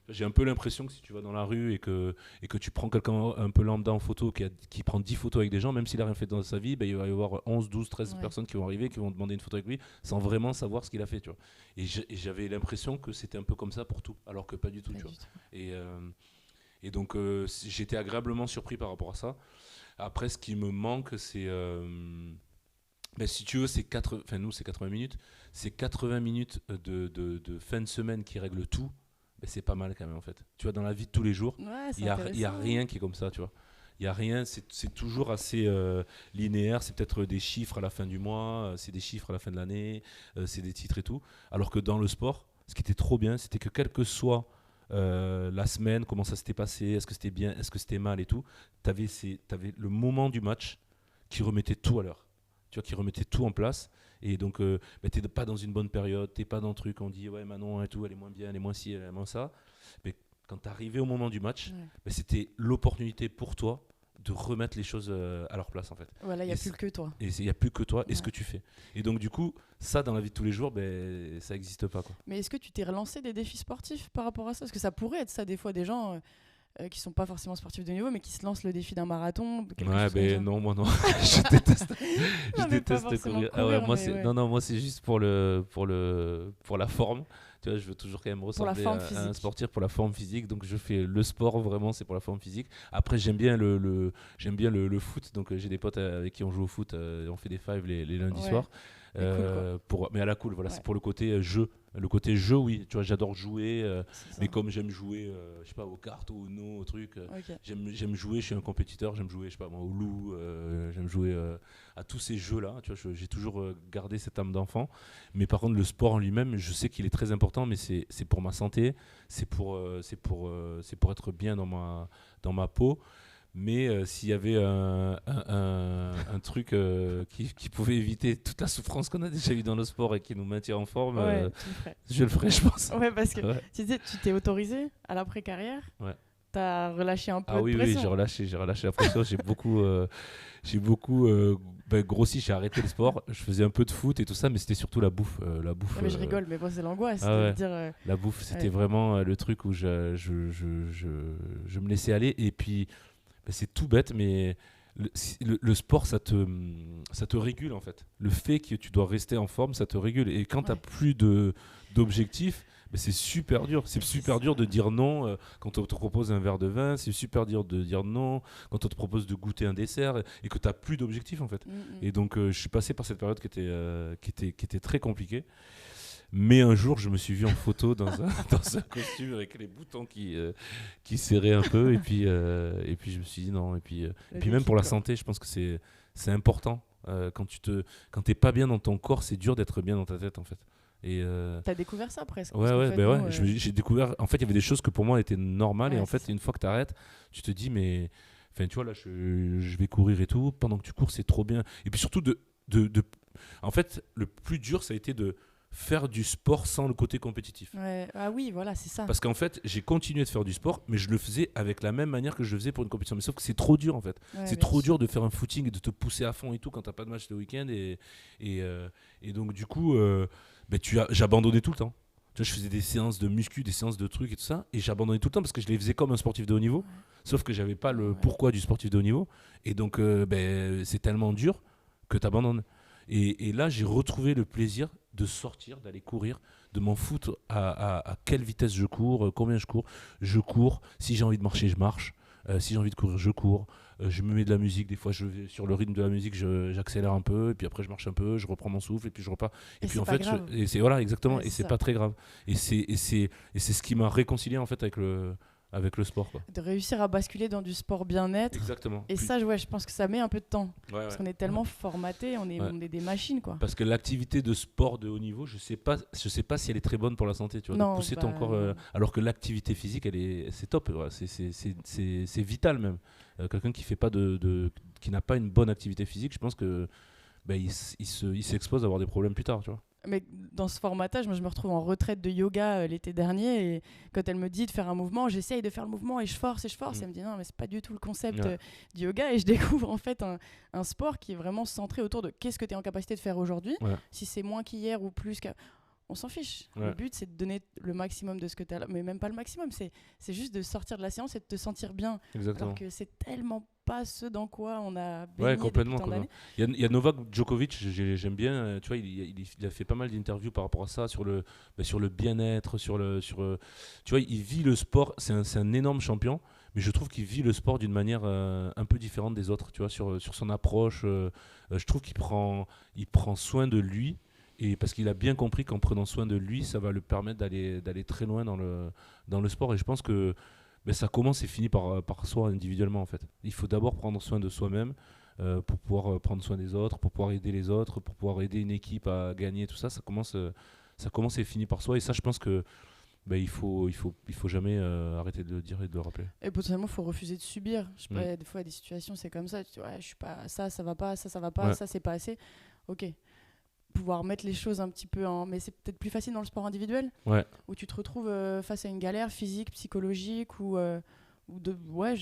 Speaker 2: J'ai un peu l'impression que si tu vas dans la rue et que tu prends quelqu'un un peu lambda en photo qui prend 10 photos avec des gens, même s'il a rien fait dans sa vie, ben, il va y avoir 11, 12, 13
Speaker 3: Ouais.
Speaker 2: personnes qui vont arriver, qui vont demander une photo avec lui sans vraiment savoir ce qu'il a fait. Tu vois. Et j'avais l'impression que c'était un peu comme ça pour tout, alors que pas du tout.
Speaker 3: Pas
Speaker 2: Tu vois.
Speaker 3: du tout.
Speaker 2: Et donc j'étais agréablement surpris par rapport à ça. Après, ce qui me manque, c'est... ben, si tu veux, nous c'est 80 minutes. C'est 80 minutes de fin de semaine qui règlent tout. Ben, c'est pas mal quand même en fait. Tu vois, dans la vie de tous les jours,
Speaker 3: Ouais, c'est
Speaker 2: il y a
Speaker 3: intéressant.
Speaker 2: rien qui est comme ça, tu vois. Il y a rien, c'est toujours assez linéaire. C'est peut-être des chiffres à la fin du mois, c'est des chiffres à la fin de l'année, c'est des titres et tout. Alors que dans le sport, ce qui était trop bien, c'était que quelle que soit la semaine, comment ça s'était passé, est-ce que c'était bien, est-ce que c'était mal et tout, t'avais le moment du match qui remettait tout à l'heure. Tu vois, qui remettait tout en place. Et donc, t'es pas dans une bonne période, t'es pas dans le truc, on dit ouais, Manon et tout, elle est moins bien, elle est moins ci, elle est moins ça. Mais quand t'arrivais au moment du match,
Speaker 3: Ouais.
Speaker 2: c'était l'opportunité pour toi de remettre les choses à leur place en fait.
Speaker 3: Voilà, il n'y
Speaker 2: Et
Speaker 3: a plus que toi.
Speaker 2: Et il n'y a plus que toi et ce
Speaker 3: Ouais.
Speaker 2: que tu fais. Et donc, du coup, ça dans la vie de tous les jours, ben, ça n'existe pas. Quoi.
Speaker 3: Mais est-ce que tu t'es relancé des défis sportifs par rapport à ça? Parce que ça pourrait être ça, des fois, des gens qui sont pas forcément sportifs de niveau, mais qui se lancent le défi d'un marathon. Quelque
Speaker 2: Ouais,
Speaker 3: chose comme
Speaker 2: ben
Speaker 3: ça.
Speaker 2: non, moi non. Je déteste, je
Speaker 3: Non, mais pas
Speaker 2: déteste
Speaker 3: forcément
Speaker 2: courir. Ah ouais,
Speaker 3: courir,
Speaker 2: moi
Speaker 3: mais
Speaker 2: c'est
Speaker 3: ouais.
Speaker 2: non, moi c'est juste pour la forme. Tu vois, je veux toujours quand même
Speaker 3: la
Speaker 2: ressembler
Speaker 3: forme
Speaker 2: à un
Speaker 3: physique.
Speaker 2: sportif pour la forme physique. Donc je fais le sport vraiment, c'est pour la forme physique. Après j'aime bien j'aime bien le foot. Donc j'ai des potes avec qui on joue au foot. On fait des fives les lundis
Speaker 3: Ouais.
Speaker 2: soirs.
Speaker 3: Mais cool,
Speaker 2: Mais à la cool, voilà,
Speaker 3: Ouais.
Speaker 2: c'est pour le côté jeu. Le côté jeu, oui, tu vois, j'adore jouer.
Speaker 3: C'est ça.
Speaker 2: Mais comme j'aime jouer, je sais pas, aux cartes, au Uno, au truc.
Speaker 3: Ok.
Speaker 2: J'aime jouer, je suis un compétiteur, j'aime jouer, je sais pas moi, au loup, j'aime jouer à tous ces jeux-là. Tu vois, j'ai toujours gardé cette âme d'enfant. Mais par contre, le sport en lui-même, je sais qu'il est très important, mais c'est pour ma santé, c'est pour être bien dans ma peau. Mais s'il y avait un truc qui pouvait éviter toute la souffrance qu'on a déjà eue dans le sport et qui nous maintient en forme,
Speaker 3: Ouais, tu le ferais.
Speaker 2: je le ferais, je pense.
Speaker 3: Ouais, parce que
Speaker 2: Ouais.
Speaker 3: tu disais, tu t'es autorisé à l'après-carrière.
Speaker 2: Ouais.
Speaker 3: T'as relâché un peu
Speaker 2: Ah
Speaker 3: de
Speaker 2: oui,
Speaker 3: pression.
Speaker 2: j'ai relâché la pression. J'ai beaucoup grossi. J'ai arrêté le sport. Je faisais un peu de foot et tout ça, mais c'était surtout la bouffe.
Speaker 3: Ouais, mais je rigole, mais bon, c'est l'angoisse
Speaker 2: Ah
Speaker 3: de
Speaker 2: ouais.
Speaker 3: me dire.
Speaker 2: La bouffe, c'était
Speaker 3: Ouais.
Speaker 2: vraiment le truc où je me laissais aller. Et puis, c'est tout bête, mais le sport, ça te régule en fait. Le fait que tu dois rester en forme, ça te régule. Et quand tu n'as
Speaker 3: Ouais.
Speaker 2: plus d'objectifs, ben c'est super dur. C'est super dur de dire non quand on te propose un verre de vin. C'est super dur de dire non quand on te propose de goûter un dessert et que tu n'as plus d'objectifs en fait. Et donc, je suis passé par cette période qui était très compliquée. Mais un jour, je me suis vu en photo dans un costume avec les boutons qui serraient un peu. Et puis je me suis dit non. Et puis même pour la santé, je pense que c'est important. Quand t'es pas bien dans ton corps, c'est dur d'être bien dans ta tête en fait. Et
Speaker 3: T'as découvert ça presque.
Speaker 2: ouais,
Speaker 3: parce qu'en
Speaker 2: ouais,
Speaker 3: fait,
Speaker 2: ben
Speaker 3: nous,
Speaker 2: ouais. J'ai découvert. En fait, il y avait des choses que pour moi étaient normales. Et
Speaker 3: Ouais,
Speaker 2: en
Speaker 3: c'est
Speaker 2: fait,
Speaker 3: ça.
Speaker 2: une fois que tu arrêtes, tu te dis, mais. Enfin, tu vois, là, je vais courir et tout. Pendant que tu cours, c'est trop bien. Et puis surtout, en fait, le plus dur, ça a été de faire du sport sans le côté compétitif.
Speaker 3: Ouais. Ah oui, voilà, c'est ça.
Speaker 2: Parce qu'en fait, j'ai continué de faire du sport, mais je le faisais avec la même manière que je le faisais pour une compétition. Mais sauf que c'est trop dur, en fait.
Speaker 3: Ouais,
Speaker 2: C'est
Speaker 3: bien
Speaker 2: trop
Speaker 3: sûr.
Speaker 2: dur de faire un footing et de te pousser à fond et tout quand t'as pas de match le week-end. Et donc, du coup, ben, j'abandonnais tout le temps. Tu vois, je faisais des séances de muscu, des séances de trucs et tout ça, et j'abandonnais tout le temps parce que je les faisais comme un sportif de haut niveau. Sauf que j'avais pas le
Speaker 3: Ouais.
Speaker 2: pourquoi du sportif de haut niveau. Et donc, ben, c'est tellement dur que t'abandonnes. Et là, j'ai retrouvé le plaisir de sortir, d'aller courir, de m'en foutre à quelle vitesse je cours, combien je cours. Je cours. Si j'ai envie de marcher, je marche. Si j'ai envie de courir, je cours. Je me mets de la musique. Des fois, je vais sur le rythme de la musique, j'accélère un peu. Et puis après, je marche un peu, je reprends mon souffle et puis je repars. Et puis
Speaker 3: c'est
Speaker 2: en
Speaker 3: pas
Speaker 2: fait,
Speaker 3: grave.
Speaker 2: et c'est voilà, exactement.
Speaker 3: Ouais,
Speaker 2: Et
Speaker 3: c'est
Speaker 2: c'est
Speaker 3: ça.
Speaker 2: pas très grave. Et c'est ce qui m'a réconcilié en fait avec le sport, quoi.
Speaker 3: De réussir à basculer dans du sport bien-être.
Speaker 2: Exactement.
Speaker 3: Et ça, ouais, je pense que ça met un peu de temps.
Speaker 2: Ouais,
Speaker 3: Parce qu'on est tellement formaté, on
Speaker 2: Ouais.
Speaker 3: est des machines, quoi.
Speaker 2: Parce que l'activité de sport de haut niveau, je sais pas si elle est très bonne pour la santé, tu vois,
Speaker 3: Non,
Speaker 2: de pousser ton
Speaker 3: bah,
Speaker 2: corps,
Speaker 3: non.
Speaker 2: alors que l'activité physique, c'est top, voilà, c'est vital même. Quelqu'un qui fait pas qui n'a pas une bonne activité physique, je pense que ben, il s'expose à avoir des problèmes plus tard, tu vois.
Speaker 3: Mais dans ce formatage, moi, je me retrouve en retraite de yoga l'été dernier. Et quand elle me dit de faire un mouvement, j'essaye de faire le mouvement et je force et je force.
Speaker 2: Mm.
Speaker 3: Elle me dit non, mais c'est pas du tout le concept
Speaker 2: Ouais.
Speaker 3: du yoga. Et je découvre en fait un sport qui est vraiment centré autour de qu'est-ce que tu es en capacité de faire aujourd'hui.
Speaker 2: Ouais.
Speaker 3: Si c'est moins qu'hier ou plus qu'à. On s'en fiche.
Speaker 2: Ouais.
Speaker 3: Le but, c'est de donner le maximum de ce que tu as là. Mais même pas le maximum. C'est juste de sortir de la séance et de te sentir bien.
Speaker 2: Exactement.
Speaker 3: Alors que c'est tellement pas ce dans quoi on a baigné
Speaker 2: Ouais,
Speaker 3: depuis
Speaker 2: complètement.
Speaker 3: tant d'années.
Speaker 2: Il y a Novak Djokovic, j'aime bien. Tu vois, il a fait pas mal d'interviews par rapport à ça, sur le bien-être, tu vois, il vit le sport. C'est un énorme champion, mais je trouve qu'il vit le sport d'une manière un peu différente des autres. Tu vois, sur son approche, je trouve il prend soin de lui. Et parce qu'il a bien compris qu'en prenant soin de lui, ça va lui permettre d'aller très loin dans le sport. Et je pense que ben, ça commence et finit par soi individuellement en fait. Il faut d'abord prendre soin de soi-même pour pouvoir prendre soin des autres, pour pouvoir aider les autres, pour pouvoir aider une équipe à gagner, tout ça. Ça commence et finit par soi. Et ça, je pense que ben, il faut jamais arrêter de le dire et de le rappeler.
Speaker 3: Et potentiellement, il faut refuser de subir. Je sais pas,
Speaker 2: Mm.
Speaker 3: des fois, il y a des situations, c'est comme ça. Tu dis, ouais, je suis pas ça va pas, ça va pas,
Speaker 2: Ouais.
Speaker 3: ça, c'est pas assez. Ok. Pouvoir mettre les choses un petit peu en. Mais c'est peut-être plus facile dans le sport individuel,
Speaker 2: Ouais.
Speaker 3: où tu te retrouves face à une galère physique, psychologique ou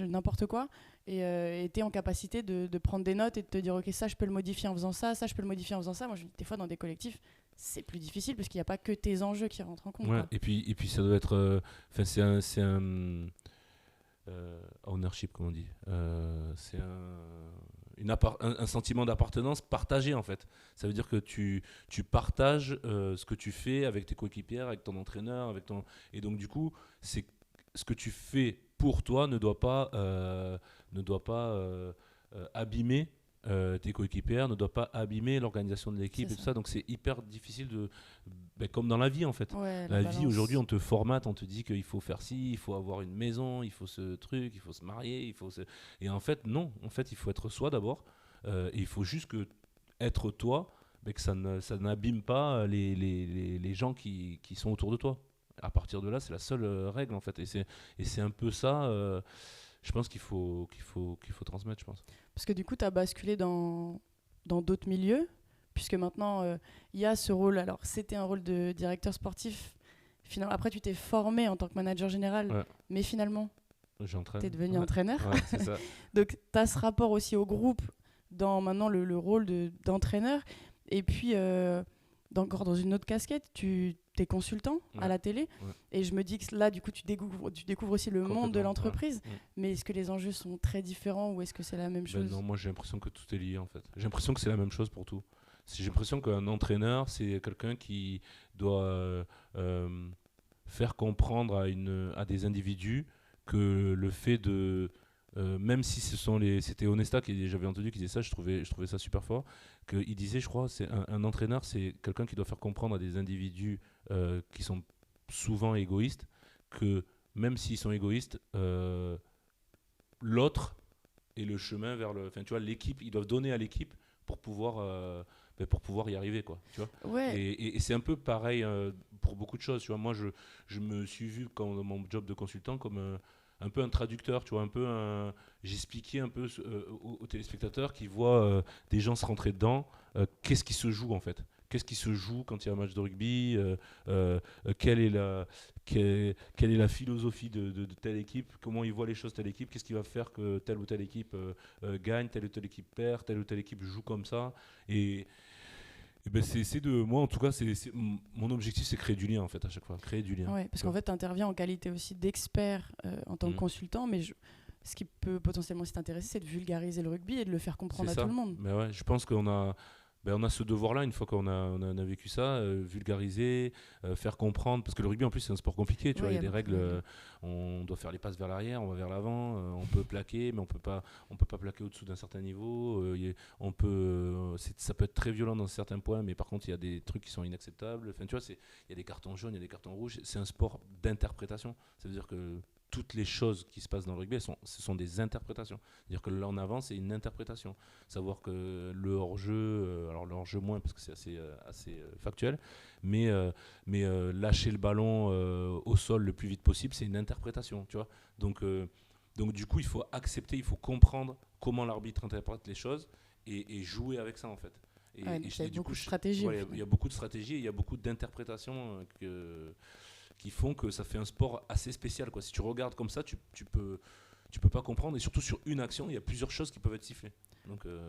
Speaker 3: n'importe quoi. Et tu es en capacité de prendre des notes et de te dire, ok, ça, je peux le modifier en faisant ça, je peux le modifier en faisant ça. Moi, des fois, dans des collectifs, c'est plus difficile parce qu'il n'y a pas que tes enjeux qui rentrent en compte.
Speaker 2: Ouais.
Speaker 3: Quoi.
Speaker 2: Et puis ça doit être. Enfin, c'est un ownership, comme on dit. C'est un sentiment d'appartenance partagé en fait. Ça veut dire que tu partages ce que tu fais avec tes coéquipières, avec ton entraîneur, et donc du coup, c'est ce que tu fais pour toi ne doit pas abîmer tes coéquipières, ne doit pas abîmer l'organisation de l'équipe
Speaker 3: C'est
Speaker 2: et tout
Speaker 3: ça.
Speaker 2: ça. Donc c'est hyper difficile comme dans la vie en fait.
Speaker 3: Ouais,
Speaker 2: La vie
Speaker 3: balance.
Speaker 2: aujourd'hui, on te formate, on te dit qu'il faut faire ci, il faut avoir une maison, il faut ce truc, il faut se marier, et en fait non, en fait il faut être soi d'abord, et il faut juste que être toi, mais que ça n'abîme pas les gens qui sont autour de toi. À partir de là, c'est la seule règle en fait, et c'est un peu ça. Je pense qu'il faut transmettre, je pense.
Speaker 3: Parce que du coup, tu as basculé dans d'autres milieux, puisque maintenant, il y a ce rôle. Alors, c'était un rôle de directeur sportif. Finalement, après, tu t'es formé en tant que manager général,
Speaker 2: Ouais.
Speaker 3: mais finalement,
Speaker 2: J'entraîne.
Speaker 3: tu es devenu
Speaker 2: Ouais.
Speaker 3: entraîneur.
Speaker 2: Ouais, c'est ça.
Speaker 3: Donc, tu as ce rapport aussi au groupe, dans maintenant le rôle d'entraîneur. Et puis, encore dans une autre casquette, tu t'es consultant à
Speaker 2: Ouais.
Speaker 3: la télé,
Speaker 2: Ouais.
Speaker 3: et je me dis que là, du coup, tu découvres aussi le monde de
Speaker 2: Complètement,
Speaker 3: l'entreprise.
Speaker 2: ouais.
Speaker 3: Mais est-ce que les enjeux sont très différents ou est-ce que c'est la même
Speaker 2: Ben
Speaker 3: chose?
Speaker 2: non, moi j'ai l'impression que tout est lié en fait. J'ai l'impression que c'est la même chose pour tout. J'ai l'impression qu'un entraîneur, c'est quelqu'un qui doit faire comprendre à des individus que le fait de. Même si c'était Onesta, j'avais entendu qu'il disait ça, je trouvais ça super fort. Qu'il disait, je crois, c'est un entraîneur, c'est quelqu'un qui doit faire comprendre à des individus qui sont souvent égoïstes que même s'ils sont égoïstes, l'autre et le chemin vers le. Enfin, tu vois, l'équipe, ils doivent donner à l'équipe pour pouvoir y arriver, quoi. Tu vois.
Speaker 3: Ouais,
Speaker 2: Et c'est un peu pareil pour beaucoup de choses. Tu vois, moi, je me suis vu dans mon job de consultant comme un peu un traducteur. Tu vois, j'expliquais un peu aux téléspectateurs qui voient des gens se rentrer dedans. Qu'est-ce qui se joue en fait? Qu'est-ce qui se joue quand il y a un match de rugby? Quelle est la philosophie de telle équipe? Comment ils voient les choses telle équipe? Qu'est-ce qui va faire que telle ou telle équipe gagne, telle ou telle équipe perd, telle ou telle équipe joue comme ça? Et ben moi en tout cas, mon objectif, c'est créer du lien en fait à chaque fois, créer du lien.
Speaker 3: ouais, parce qu'en fait, tu interviens en qualité aussi d'expert en tant que consultant, mais ce qui peut potentiellement aussi t'intéresser, c'est de vulgariser le rugby et de le faire comprendre
Speaker 2: C'est
Speaker 3: à
Speaker 2: ça.
Speaker 3: tout le monde.
Speaker 2: Mais ouais, je pense on a ce devoir-là, une fois qu'on a vécu ça, vulgariser, faire comprendre, parce que le rugby en plus c'est un sport compliqué, tu
Speaker 3: Ouais,
Speaker 2: vois, il y a des
Speaker 3: beaucoup
Speaker 2: règles,
Speaker 3: de règles.
Speaker 2: on doit faire les passes vers l'arrière, on va vers l'avant, on peut plaquer, mais on peut pas plaquer au-dessous d'un certain niveau, ça peut être très violent dans certains points, mais par contre il y a des trucs qui sont inacceptables, enfin tu vois, il y a des cartons jaunes, il y a des cartons rouges, c'est un sport d'interprétation, ça veut dire que toutes les choses qui se passent dans le rugby, ce sont des interprétations. C'est-à-dire que là en avant, c'est une interprétation. Savoir que le hors-jeu, alors le hors-jeu moins parce que c'est assez factuel, mais lâcher le ballon au sol le plus vite possible, c'est une interprétation, tu vois. Donc du coup, il faut accepter, il faut comprendre comment l'arbitre interprète les choses et jouer avec ça en fait.
Speaker 3: Ouais, donc il y a beaucoup de stratégies,
Speaker 2: voilà,
Speaker 3: au
Speaker 2: il
Speaker 3: final.
Speaker 2: y a beaucoup de stratégies, et il y a beaucoup d'interprétations qui font que ça fait un sport assez spécial, quoi. Si tu regardes comme ça, tu peux pas comprendre, et surtout sur une action, il y a plusieurs choses qui peuvent être sifflées.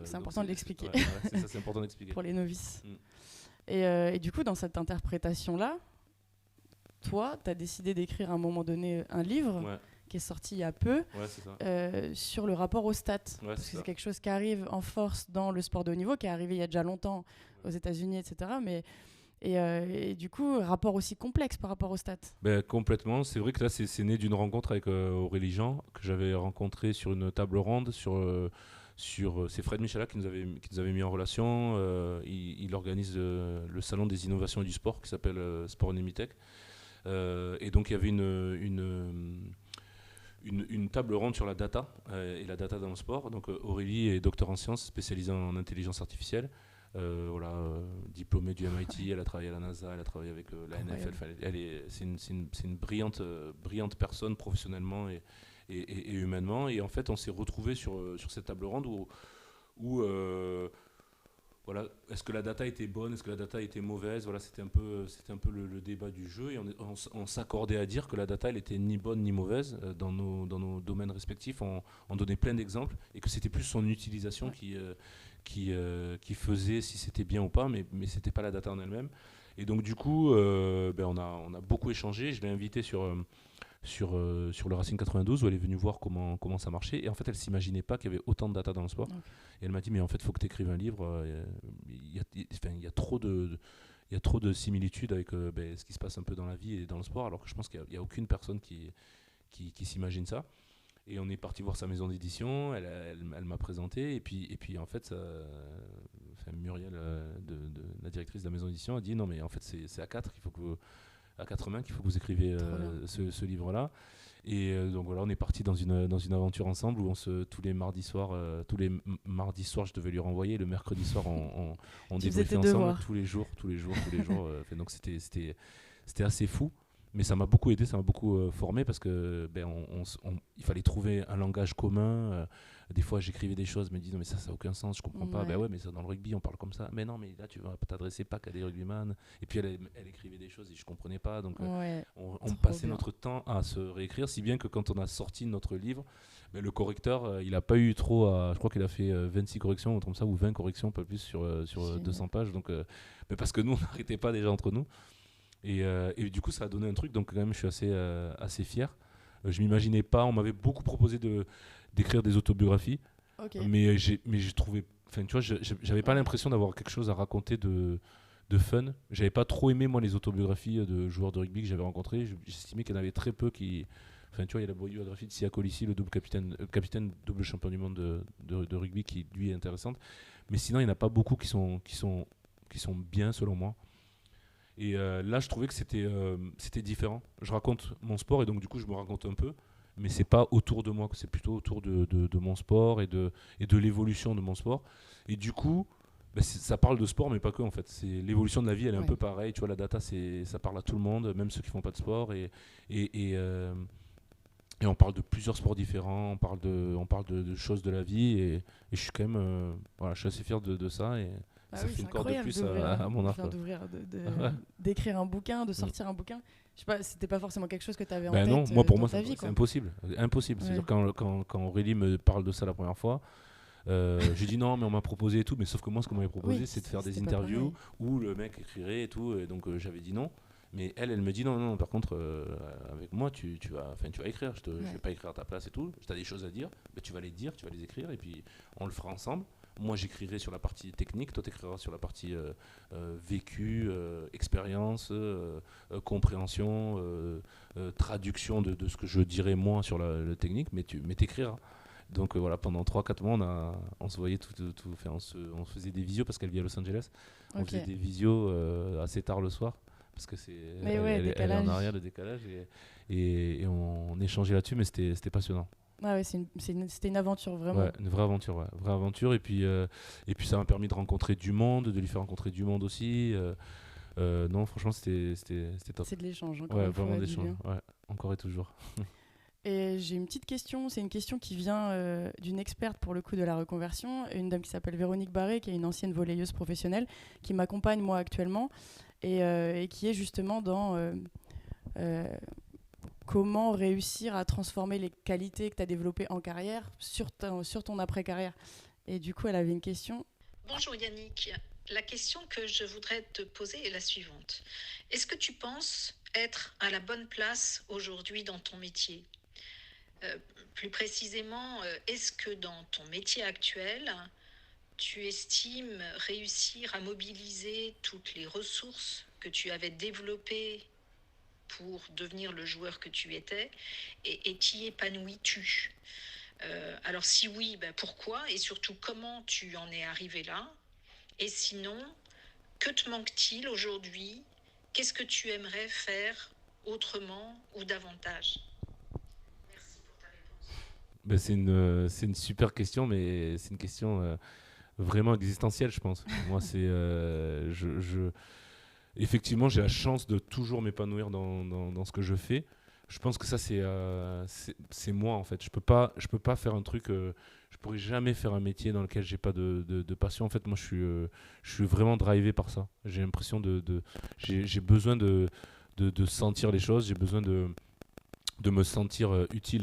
Speaker 3: C'est important de l'expliquer.
Speaker 2: Ouais, c'est ça, c'est important d'expliquer.
Speaker 3: Pour les novices.
Speaker 2: Mm.
Speaker 3: Et du coup, dans cette interprétation-là, toi, tu as décidé d'écrire à un moment donné un livre
Speaker 2: Ouais,
Speaker 3: qui est sorti il y a peu
Speaker 2: ouais, c'est ça.
Speaker 3: sur le rapport aux stats.
Speaker 2: Ouais,
Speaker 3: Parce
Speaker 2: c'est
Speaker 3: que
Speaker 2: ça.
Speaker 3: c'est quelque chose qui arrive en force dans le sport de haut niveau, qui est arrivé il y a déjà longtemps aux États-Unis, etc. Et du coup, rapport aussi complexe par rapport aux stats.
Speaker 2: Ben, complètement. C'est vrai que là, c'est né d'une rencontre avec Aurélie Jean, que j'avais rencontré sur une table ronde c'est Fred Michala qui nous avait mis en relation. Il organise le salon des innovations et du sport qui s'appelle Sport Nemitech. Et donc il y avait une table ronde sur la data et la data dans le sport. Donc Aurélie est docteur en sciences spécialisée en intelligence artificielle. Diplômée du MIT, elle a travaillé à la NASA, elle a travaillé avec la NFL. Enfin, c'est une brillante personne professionnellement et humainement. Et en fait, on s'est retrouvés sur cette table ronde où voilà, est-ce que la data était bonne, est-ce que la data était mauvaise, voilà, c'était un peu le débat du jeu, et on s'accordait à dire que la data elle était ni bonne ni mauvaise dans nos domaines respectifs. On donnait plein d'exemples, et que c'était plus son utilisation qui faisait si c'était bien ou pas, mais c'était pas la data en elle-même. Et donc du coup, on a beaucoup échangé. Je l'ai invitée sur le Racing 92, où elle est venue voir comment ça marchait, et en fait elle s'imaginait pas qu'il y avait autant de data dans le sport. Okay. Et elle m'a dit, mais en fait il faut que tu écrives un livre, il y a trop de similitudes avec ce qui se passe un peu dans la vie et dans le sport, alors que je pense qu'il n'y a aucune personne qui s'imagine ça. Et on est parti voir sa maison d'édition, elle m'a présenté, et puis en fait Muriel, la directrice de la maison d'édition, a dit non mais en fait c'est à quatre mains qu'il faut que vous écriviez ce livre-là. Et donc voilà, on est parti dans une aventure ensemble où tous les mardis soirs, je devais lui renvoyer. Le mercredi soir, on débriefait ensemble tous les jours. Donc c'était assez fou. Mais ça m'a beaucoup aidé, ça m'a beaucoup formé, parce que il fallait trouver un langage commun. Des fois, j'écrivais des choses, je me disais non mais ça n'a aucun sens, je comprends pas. Ben ouais, mais ça, dans le rugby, on parle comme ça. Mais non, mais là, tu vas t'adresser pas qu'à des rugbyman. Et puis elle écrivait des choses et je comprenais pas. Donc on passait notre temps à se réécrire, si bien que quand on a sorti notre livre, le correcteur, il a pas eu trop je crois qu'il a fait 26 corrections comme ça, ou 20 corrections, pas plus, sur 200 pages. Donc, mais parce que nous, on n'arrêtait pas déjà entre nous. Et du coup, ça a donné un truc, donc quand même, je suis assez fier. Je m'imaginais pas, on m'avait beaucoup proposé d'écrire des autobiographies,
Speaker 3: Ok.
Speaker 2: mais j'ai trouvé, enfin, tu vois, j'avais pas l'impression d'avoir quelque chose à raconter de fun. J'avais pas trop aimé, moi, les autobiographies de joueurs de rugby que j'avais rencontrés. J'estimais qu'il y en avait très peu qui. Enfin, tu vois, il y a la biographie de Sia Colissi, le double capitaine double champion du monde de rugby, qui lui est intéressante. Mais sinon, il n'y en a pas beaucoup qui sont bien, selon moi. Et là, je trouvais que c'était différent. Je raconte mon sport et donc, du coup, je me raconte un peu. Mais c'est pas autour de moi, c'est plutôt autour de mon sport et de l'évolution de mon sport. Et du coup, bah, ça parle de sport, mais pas que en fait. C'est l'évolution de la vie, elle est un
Speaker 3: Ouais.
Speaker 2: peu pareille. Tu vois, la data, ça parle à tout le monde, même ceux qui font pas de sport. Et on parle de plusieurs sports différents, on parle de choses de la vie. Et je suis quand même, voilà, je suis assez fier de ça. Et
Speaker 3: Ah
Speaker 2: ça
Speaker 3: oui,
Speaker 2: fait
Speaker 3: c'est
Speaker 2: une corde de
Speaker 3: incroyable
Speaker 2: plus
Speaker 3: d'ouvrir,
Speaker 2: à mon arc.
Speaker 3: enfin,
Speaker 2: Quoi.
Speaker 3: d'ouvrir,
Speaker 2: Ouais.
Speaker 3: d'écrire un bouquin, de sortir un bouquin. Je sais pas, c'était pas forcément quelque chose que tu avais en
Speaker 2: Ben
Speaker 3: tête
Speaker 2: non, moi pour
Speaker 3: dans
Speaker 2: moi
Speaker 3: ta vie,
Speaker 2: c'est
Speaker 3: quoi.
Speaker 2: impossible. Impossible.
Speaker 3: Ouais.
Speaker 2: C'est-à-dire quand Aurélie me parle de ça la première fois, je lui dis non, mais on m'a proposé et tout, mais sauf que moi ce qu'on m'avait proposé
Speaker 3: Oui,
Speaker 2: c'est de faire des
Speaker 3: c'était pas
Speaker 2: interviews
Speaker 3: pareil.
Speaker 2: où le mec écrirait et tout, et donc j'avais dit non. Mais elle me dit non, non, par contre, avec moi, tu vas écrire. Je vais
Speaker 3: Ouais.
Speaker 2: pas écrire à ta place et tout. Tu as des choses à dire, ben, tu vas les dire, tu vas les écrire, et puis on le fera ensemble. Moi, j'écrirai sur la partie technique, toi, tu écriras sur la partie vécu, expérience, compréhension, traduction de ce que je dirais moi sur le technique, mais t'écriras. Donc voilà, pendant 3-4 mois, on se voyait enfin, on se faisait des visios parce qu'elle vit à Los Angeles. On
Speaker 3: Ok.
Speaker 2: faisait des visios assez tard le soir parce que
Speaker 3: Mais
Speaker 2: elle,
Speaker 3: ouais,
Speaker 2: elle est en
Speaker 3: décalage.
Speaker 2: arrière, le décalage, et on échangeait là-dessus, mais c'était passionnant.
Speaker 3: Ah ouais, c'était une aventure vraiment.
Speaker 2: Ouais, une vraie aventure, ouais, vraie aventure. Et puis ça m'a permis de rencontrer du monde, de lui faire rencontrer du monde aussi. Non, franchement, c'était top.
Speaker 3: C'est de l'échange, encore
Speaker 2: Ouais,
Speaker 3: une
Speaker 2: vraiment
Speaker 3: fois,
Speaker 2: des
Speaker 3: du
Speaker 2: choses.
Speaker 3: lien.
Speaker 2: Ouais, encore et toujours.
Speaker 3: Et j'ai une petite question, c'est une question qui vient d'une experte pour le coup de la reconversion, une dame qui s'appelle Véronique Barré, qui est une ancienne volleyeuse professionnelle, qui m'accompagne moi actuellement, et qui est justement dans euh, comment réussir à transformer les qualités que tu as développées en carrière sur ton après-carrière. Et du coup, elle avait une question.
Speaker 5: Bonjour Yannick, la question que je voudrais te poser est la suivante. Est-ce que tu penses être à la bonne place aujourd'hui dans ton métier ? Plus précisément, est-ce que dans ton métier actuel, tu estimes réussir à mobiliser toutes les ressources que tu avais développées pour devenir le joueur que tu étais, et t'y épanouis-tu ? Alors si oui, ben pourquoi, et surtout comment tu en es arrivé là ? Et sinon, que te manque-t-il aujourd'hui ? Qu'est-ce que tu aimerais faire autrement ou davantage ? Merci pour ta réponse.
Speaker 2: Ben, c'est une super question, mais c'est une question vraiment existentielle, je pense. Moi, effectivement, j'ai la chance de toujours m'épanouir dans ce que je fais. Je pense que ça, c'est moi, en fait. Je peux pas faire un truc. Je pourrais jamais faire un métier dans lequel j'ai pas de passion. En fait, moi, je suis vraiment drivé par ça. J'ai l'impression j'ai besoin de sentir les choses. J'ai besoin de me sentir utile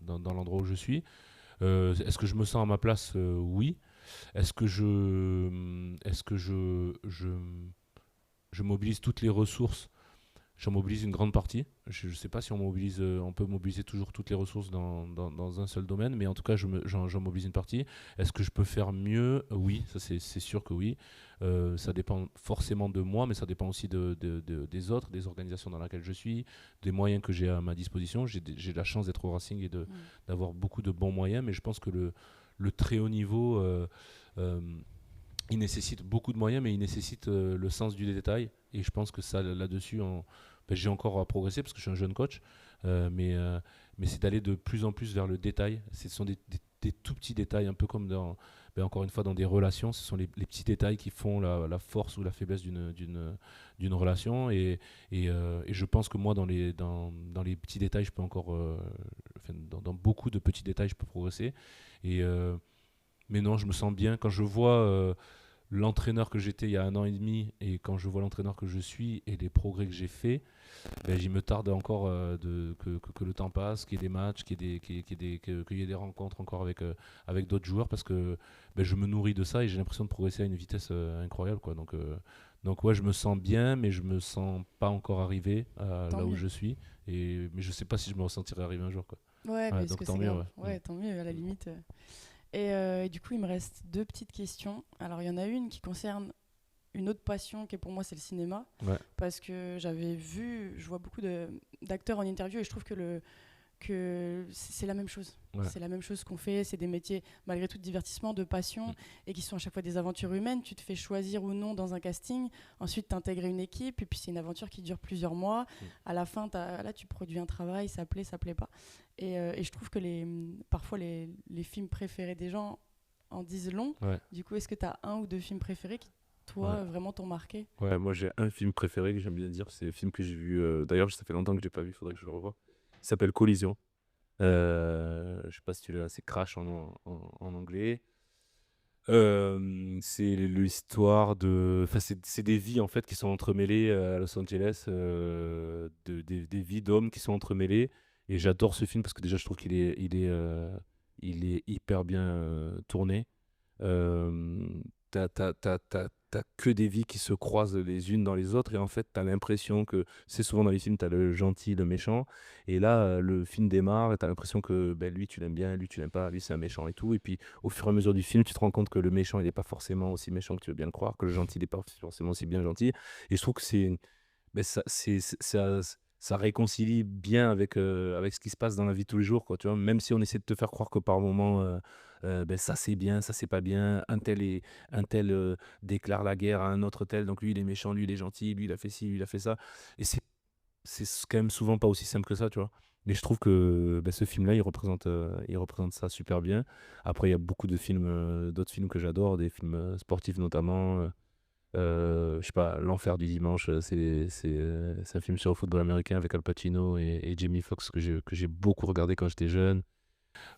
Speaker 2: dans l'endroit où je suis. Est-ce que je me sens à ma place? Oui. Est-ce que je mobilise toutes les ressources? J'en mobilise une grande partie. Je ne sais pas si on peut mobiliser toujours toutes les ressources dans un seul domaine, mais en tout cas, j'en mobilise une partie. Est-ce que je peux faire mieux? Oui, ça c'est sûr que oui. Ça dépend forcément de moi, mais ça dépend aussi des autres, des organisations dans lesquelles je suis, des moyens que j'ai à ma disposition. J'ai la chance d'être au Racing et d'avoir beaucoup de bons moyens, mais je pense que le très haut niveau, il nécessite beaucoup de moyens, mais il nécessite le sens du détail. Et je pense que ça, là-dessus, j'ai encore à progresser parce que je suis un jeune coach, mais c'est d'aller de plus en plus vers le détail. Ce sont des tout petits détails, un peu comme encore une fois, dans des relations. Ce sont les petits détails qui font la force ou la faiblesse d'une relation. Et je pense que moi, dans les petits détails, je peux encore, dans beaucoup de petits détails, je peux progresser. Mais non, je me sens bien quand je vois l'entraîneur que j'étais il y a 1 an et demi et quand je vois l'entraîneur que je suis et les progrès que j'ai faits, j'y me tarde encore que le temps passe, qu'il y ait des matchs, qu'il y ait des rencontres encore avec d'autres joueurs parce que je me nourris de ça et j'ai l'impression de progresser à une vitesse incroyable, quoi. Donc Donc ouais, je me sens bien, mais je me sens pas encore arrivé
Speaker 3: Tant
Speaker 2: là où
Speaker 3: mieux.
Speaker 2: je suis. Mais je sais pas si je me ressentirai arriver un jour, quoi.
Speaker 3: Ouais,
Speaker 2: Ouais,
Speaker 3: parce
Speaker 2: donc
Speaker 3: que
Speaker 2: tant
Speaker 3: c'est
Speaker 2: mieux,
Speaker 3: grave.
Speaker 2: ouais.
Speaker 3: Ouais, tant mieux, à la limite. Et du coup, il me reste deux petites questions. Alors, il y en a une qui concerne une autre passion qui est pour moi, c'est le cinéma.
Speaker 2: Ouais.
Speaker 3: Parce que je vois beaucoup d'acteurs en interview et je trouve que c'est la même chose.
Speaker 2: Ouais.
Speaker 3: C'est la même chose qu'on fait. C'est des métiers, malgré tout, de divertissement, de passion et qui sont à chaque fois des aventures humaines. Tu te fais choisir ou non dans un casting. Ensuite, tu intègres une équipe et puis c'est une aventure qui dure plusieurs mois. À la fin, là, tu produis un travail, ça plaît pas. Et je trouve que parfois, les films préférés des gens en disent long.
Speaker 2: Ouais.
Speaker 3: Du coup, est-ce que tu as un ou deux films préférés qui, toi, vraiment t'ont marqué?
Speaker 4: Ouais, moi j'ai un film préféré que j'aime bien dire, c'est un film que j'ai vu, d'ailleurs ça fait longtemps que je l'ai pas vu, il faudrait que je le revoie. Il s'appelle Collision. Je sais pas si tu l'as, c'est Crash en anglais. C'est l'histoire de, enfin c'est des vies en fait qui sont entremêlées à Los Angeles, des vies d'hommes qui sont entremêlées. Et j'adore ce film parce que déjà je trouve il est hyper bien tourné. Euh, t'as que des vies qui se croisent les unes dans les autres et en fait t'as l'impression que c'est souvent dans les films t'as le gentil, le méchant et là le film démarre et t'as l'impression que ben, lui tu l'aimes bien, lui tu l'aimes pas, lui c'est un méchant et tout et puis au fur et à mesure du film tu te rends compte que le méchant il est pas forcément aussi méchant que tu veux bien le croire, que le gentil il est pas forcément aussi bien gentil et je trouve que ben, ça réconcilie bien avec ce qui se passe dans la vie de tous les jours, quoi, tu vois. Même si on essaie de te faire croire que par moment, ben, ça c'est bien, ça c'est pas bien, un tel déclare la guerre à un autre tel, donc lui il est méchant, lui il est gentil, lui il a fait ci, lui il a fait ça. Et quand même souvent pas aussi simple que ça, tu vois. Mais je trouve que ben, ce film-là, il représente ça super bien. Après, il y a beaucoup de films, d'autres films que j'adore, des films sportifs notamment. Je sais pas, L'Enfer du dimanche, c'est un film sur le football américain avec Al Pacino et Jamie Foxx que j'ai beaucoup regardé quand j'étais jeune.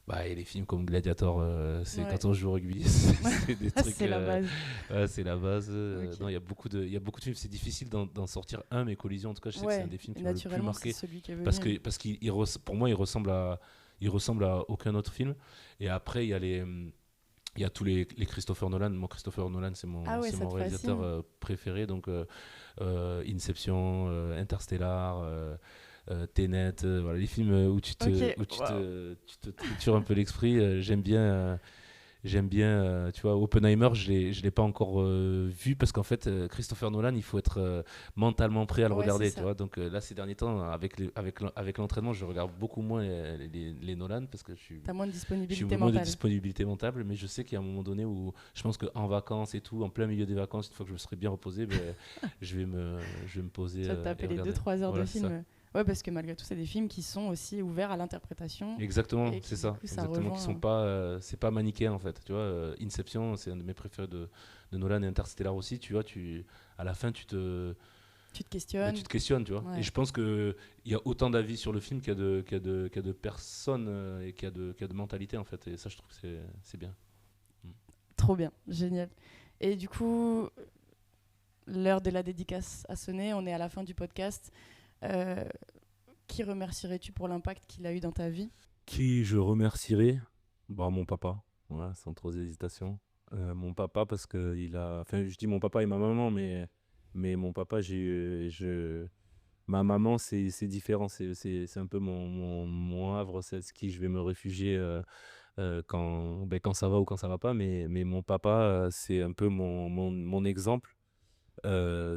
Speaker 4: Bah, et les films comme Gladiator, c'est
Speaker 3: Ouais.
Speaker 2: quand on joue au rugby, c'est des trucs.
Speaker 3: C'est la base.
Speaker 2: Ouais, c'est la base.
Speaker 3: Ok.
Speaker 2: Non, il y a beaucoup de films. C'est difficile d'en sortir un, mais Collision, en tout cas, je sais que c'est un
Speaker 3: Ouais,
Speaker 2: des films
Speaker 3: et
Speaker 2: qui m'a le plus
Speaker 3: naturellement, c'est
Speaker 2: marqué
Speaker 3: celui qui est venu.
Speaker 2: parce pour moi, il ressemble à aucun autre film. Et après, il y a tous les Christopher Nolan. Moi, Christopher Nolan,
Speaker 3: Ah ouais,
Speaker 2: c'est
Speaker 3: ça
Speaker 2: mon
Speaker 3: te
Speaker 2: réalisateur
Speaker 3: fascine?
Speaker 2: préféré. Donc, Inception, Interstellar, Tenet, voilà, les films
Speaker 3: Ok,
Speaker 2: où
Speaker 3: waouh.
Speaker 2: tu te tritures un peu l'esprit. J'aime bien, tu vois, Oppenheimer, je l'ai pas encore vu parce qu'en fait, Christopher Nolan, il faut être mentalement prêt à le
Speaker 3: Ouais, c'est
Speaker 2: regarder, tu
Speaker 3: ça.
Speaker 2: vois. Donc là, ces derniers temps, avec l'entraînement, je regarde beaucoup moins les Nolan parce que
Speaker 3: T'as moins de
Speaker 2: je suis
Speaker 3: disponibilité
Speaker 2: moins de
Speaker 3: mentale.
Speaker 2: disponibilité mentale, mais je sais qu'il y a un moment donné où je pense qu'en vacances et tout, en plein milieu des vacances, une fois que je me serai bien reposé, ben, je vais me poser
Speaker 3: Tu vas te taper
Speaker 2: et
Speaker 3: les
Speaker 2: regarder.
Speaker 3: 2-3 heures de
Speaker 2: Voilà, c'est ça.
Speaker 3: film. Ouais, parce que malgré tout, c'est des films qui sont aussi ouverts à l'interprétation
Speaker 2: Exactement,
Speaker 3: et
Speaker 2: c'est
Speaker 3: qui, du
Speaker 2: ça.
Speaker 3: coup, ça
Speaker 2: Exactement, qui sont
Speaker 3: rejoint.
Speaker 2: pas, c'est pas manichéen en fait. Tu vois, Inception, c'est un de mes préférés de Nolan et Interstellar aussi. Tu vois, à la fin,
Speaker 3: Tu te
Speaker 2: tu
Speaker 3: questionnes.
Speaker 2: te questionnes, tu vois. Et
Speaker 3: Ouais.
Speaker 2: je pense que il y a autant d'avis sur le film qu'il y a de personnes et qu'il y a de mentalité en fait. Et ça, je trouve que c'est bien. Mm.
Speaker 3: Trop bien. Génial. Et du coup, l'heure de la dédicace a sonné. On est à la fin du podcast. Euh, qui remercierais-tu pour l'impact qu'il a eu dans ta vie?
Speaker 4: Qui je remercierai? Bah, mon papa, voilà, sans trop d'hésitation. Mon papa, parce que il a. Enfin, je dis mon papa et ma maman, mais mon papa, ma maman, c'est différent. C'est un peu mon havre, c'est ce qui je vais me réfugier quand ça va ou quand ça va pas. Mais mon papa, c'est un peu mon exemple.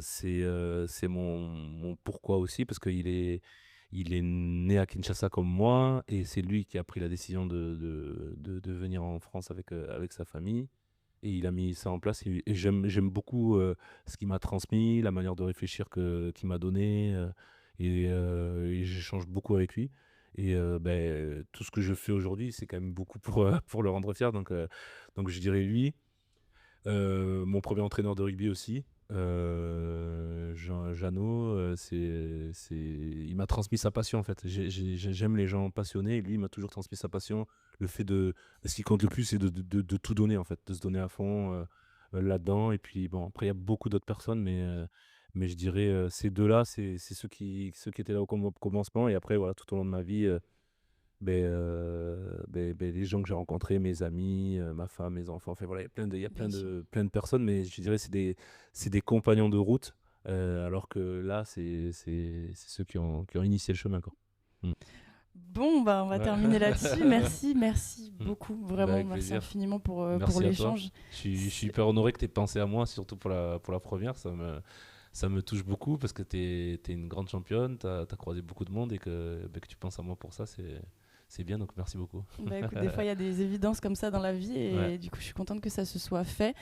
Speaker 4: C'est mon pourquoi aussi, parce il est né à Kinshasa comme moi, et c'est lui qui a pris la décision de venir en France avec sa famille. Et il a mis ça en place. Et j'aime beaucoup ce qu'il m'a transmis, la manière de réfléchir qu'il m'a donné. Et j'échange beaucoup avec lui. Et ben, tout ce que je fais aujourd'hui, c'est quand même beaucoup pour le rendre fier. Donc je dirais lui. Mon premier entraîneur de rugby aussi, Jeannot, il m'a transmis sa passion en fait. J'aime les gens passionnés et lui il m'a toujours transmis sa passion. Le fait ce qui compte le plus, c'est de tout donner en fait, de se donner à fond là-dedans. Et puis bon, après il y a beaucoup d'autres personnes, mais je dirais ces deux-là, c'est ceux qui étaient là au commencement. Et après, voilà, tout au long de ma vie. les gens que j'ai rencontrés, mes amis, ma femme, mes enfants. Enfin, voilà, il y a
Speaker 3: Bien sûr.
Speaker 4: plein de personnes, mais je dirais c'est des compagnons de route, alors que là, c'est ceux qui ont initié le chemin, quoi. Mm.
Speaker 3: Bon, bah, on va
Speaker 2: Ouais.
Speaker 3: terminer là-dessus. Merci beaucoup.
Speaker 2: Bah,
Speaker 3: Vraiment,
Speaker 2: avec
Speaker 3: merci
Speaker 2: plaisir.
Speaker 3: infiniment pour
Speaker 2: Merci à toi.
Speaker 3: l'échange.
Speaker 2: Je suis hyper honoré que tu aies pensé à moi, surtout pour la première. Ça me touche beaucoup parce que tu es une grande championne, tu as croisé beaucoup de monde et que tu penses à moi pour ça, c'est bien. Donc merci beaucoup.
Speaker 3: Bah, écoute, des fois, il y a des évidences comme ça dans la vie et
Speaker 2: Ouais.
Speaker 3: du coup, je suis contente que ça se soit fait.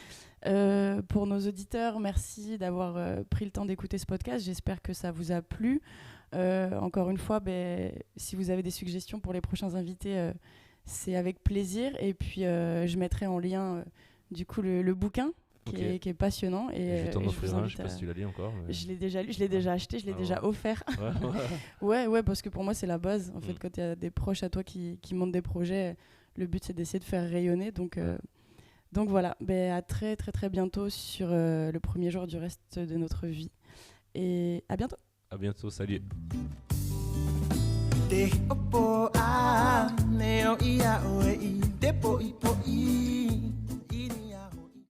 Speaker 3: Pour nos auditeurs, merci d'avoir pris le temps d'écouter ce podcast. J'espère que ça vous a plu. Encore une fois, si vous avez des suggestions pour les prochains invités, c'est avec plaisir. Et puis, je mettrai en lien du coup le bouquin
Speaker 2: Ok.
Speaker 3: qui est passionnant.
Speaker 2: Et je vais t'en
Speaker 3: et
Speaker 2: offrir
Speaker 3: vous
Speaker 2: un, je
Speaker 3: invite
Speaker 2: sais pas si tu l'as lu encore. Mais...
Speaker 3: Je l'ai déjà lu, je l'ai déjà acheté, je l'ai
Speaker 2: Ah
Speaker 3: déjà
Speaker 2: ouais.
Speaker 3: offert.
Speaker 2: Ouais.
Speaker 3: Ouais, parce que pour moi, c'est la base. En fait,
Speaker 2: Mm.
Speaker 3: quand il y a des proches à toi qui montent des projets, le but, c'est d'essayer de faire rayonner. Donc voilà, à très très très bientôt sur le premier jour du reste de notre vie. Et à bientôt.
Speaker 2: À bientôt, salut.
Speaker 6: Te opo a neo ia oe i te po i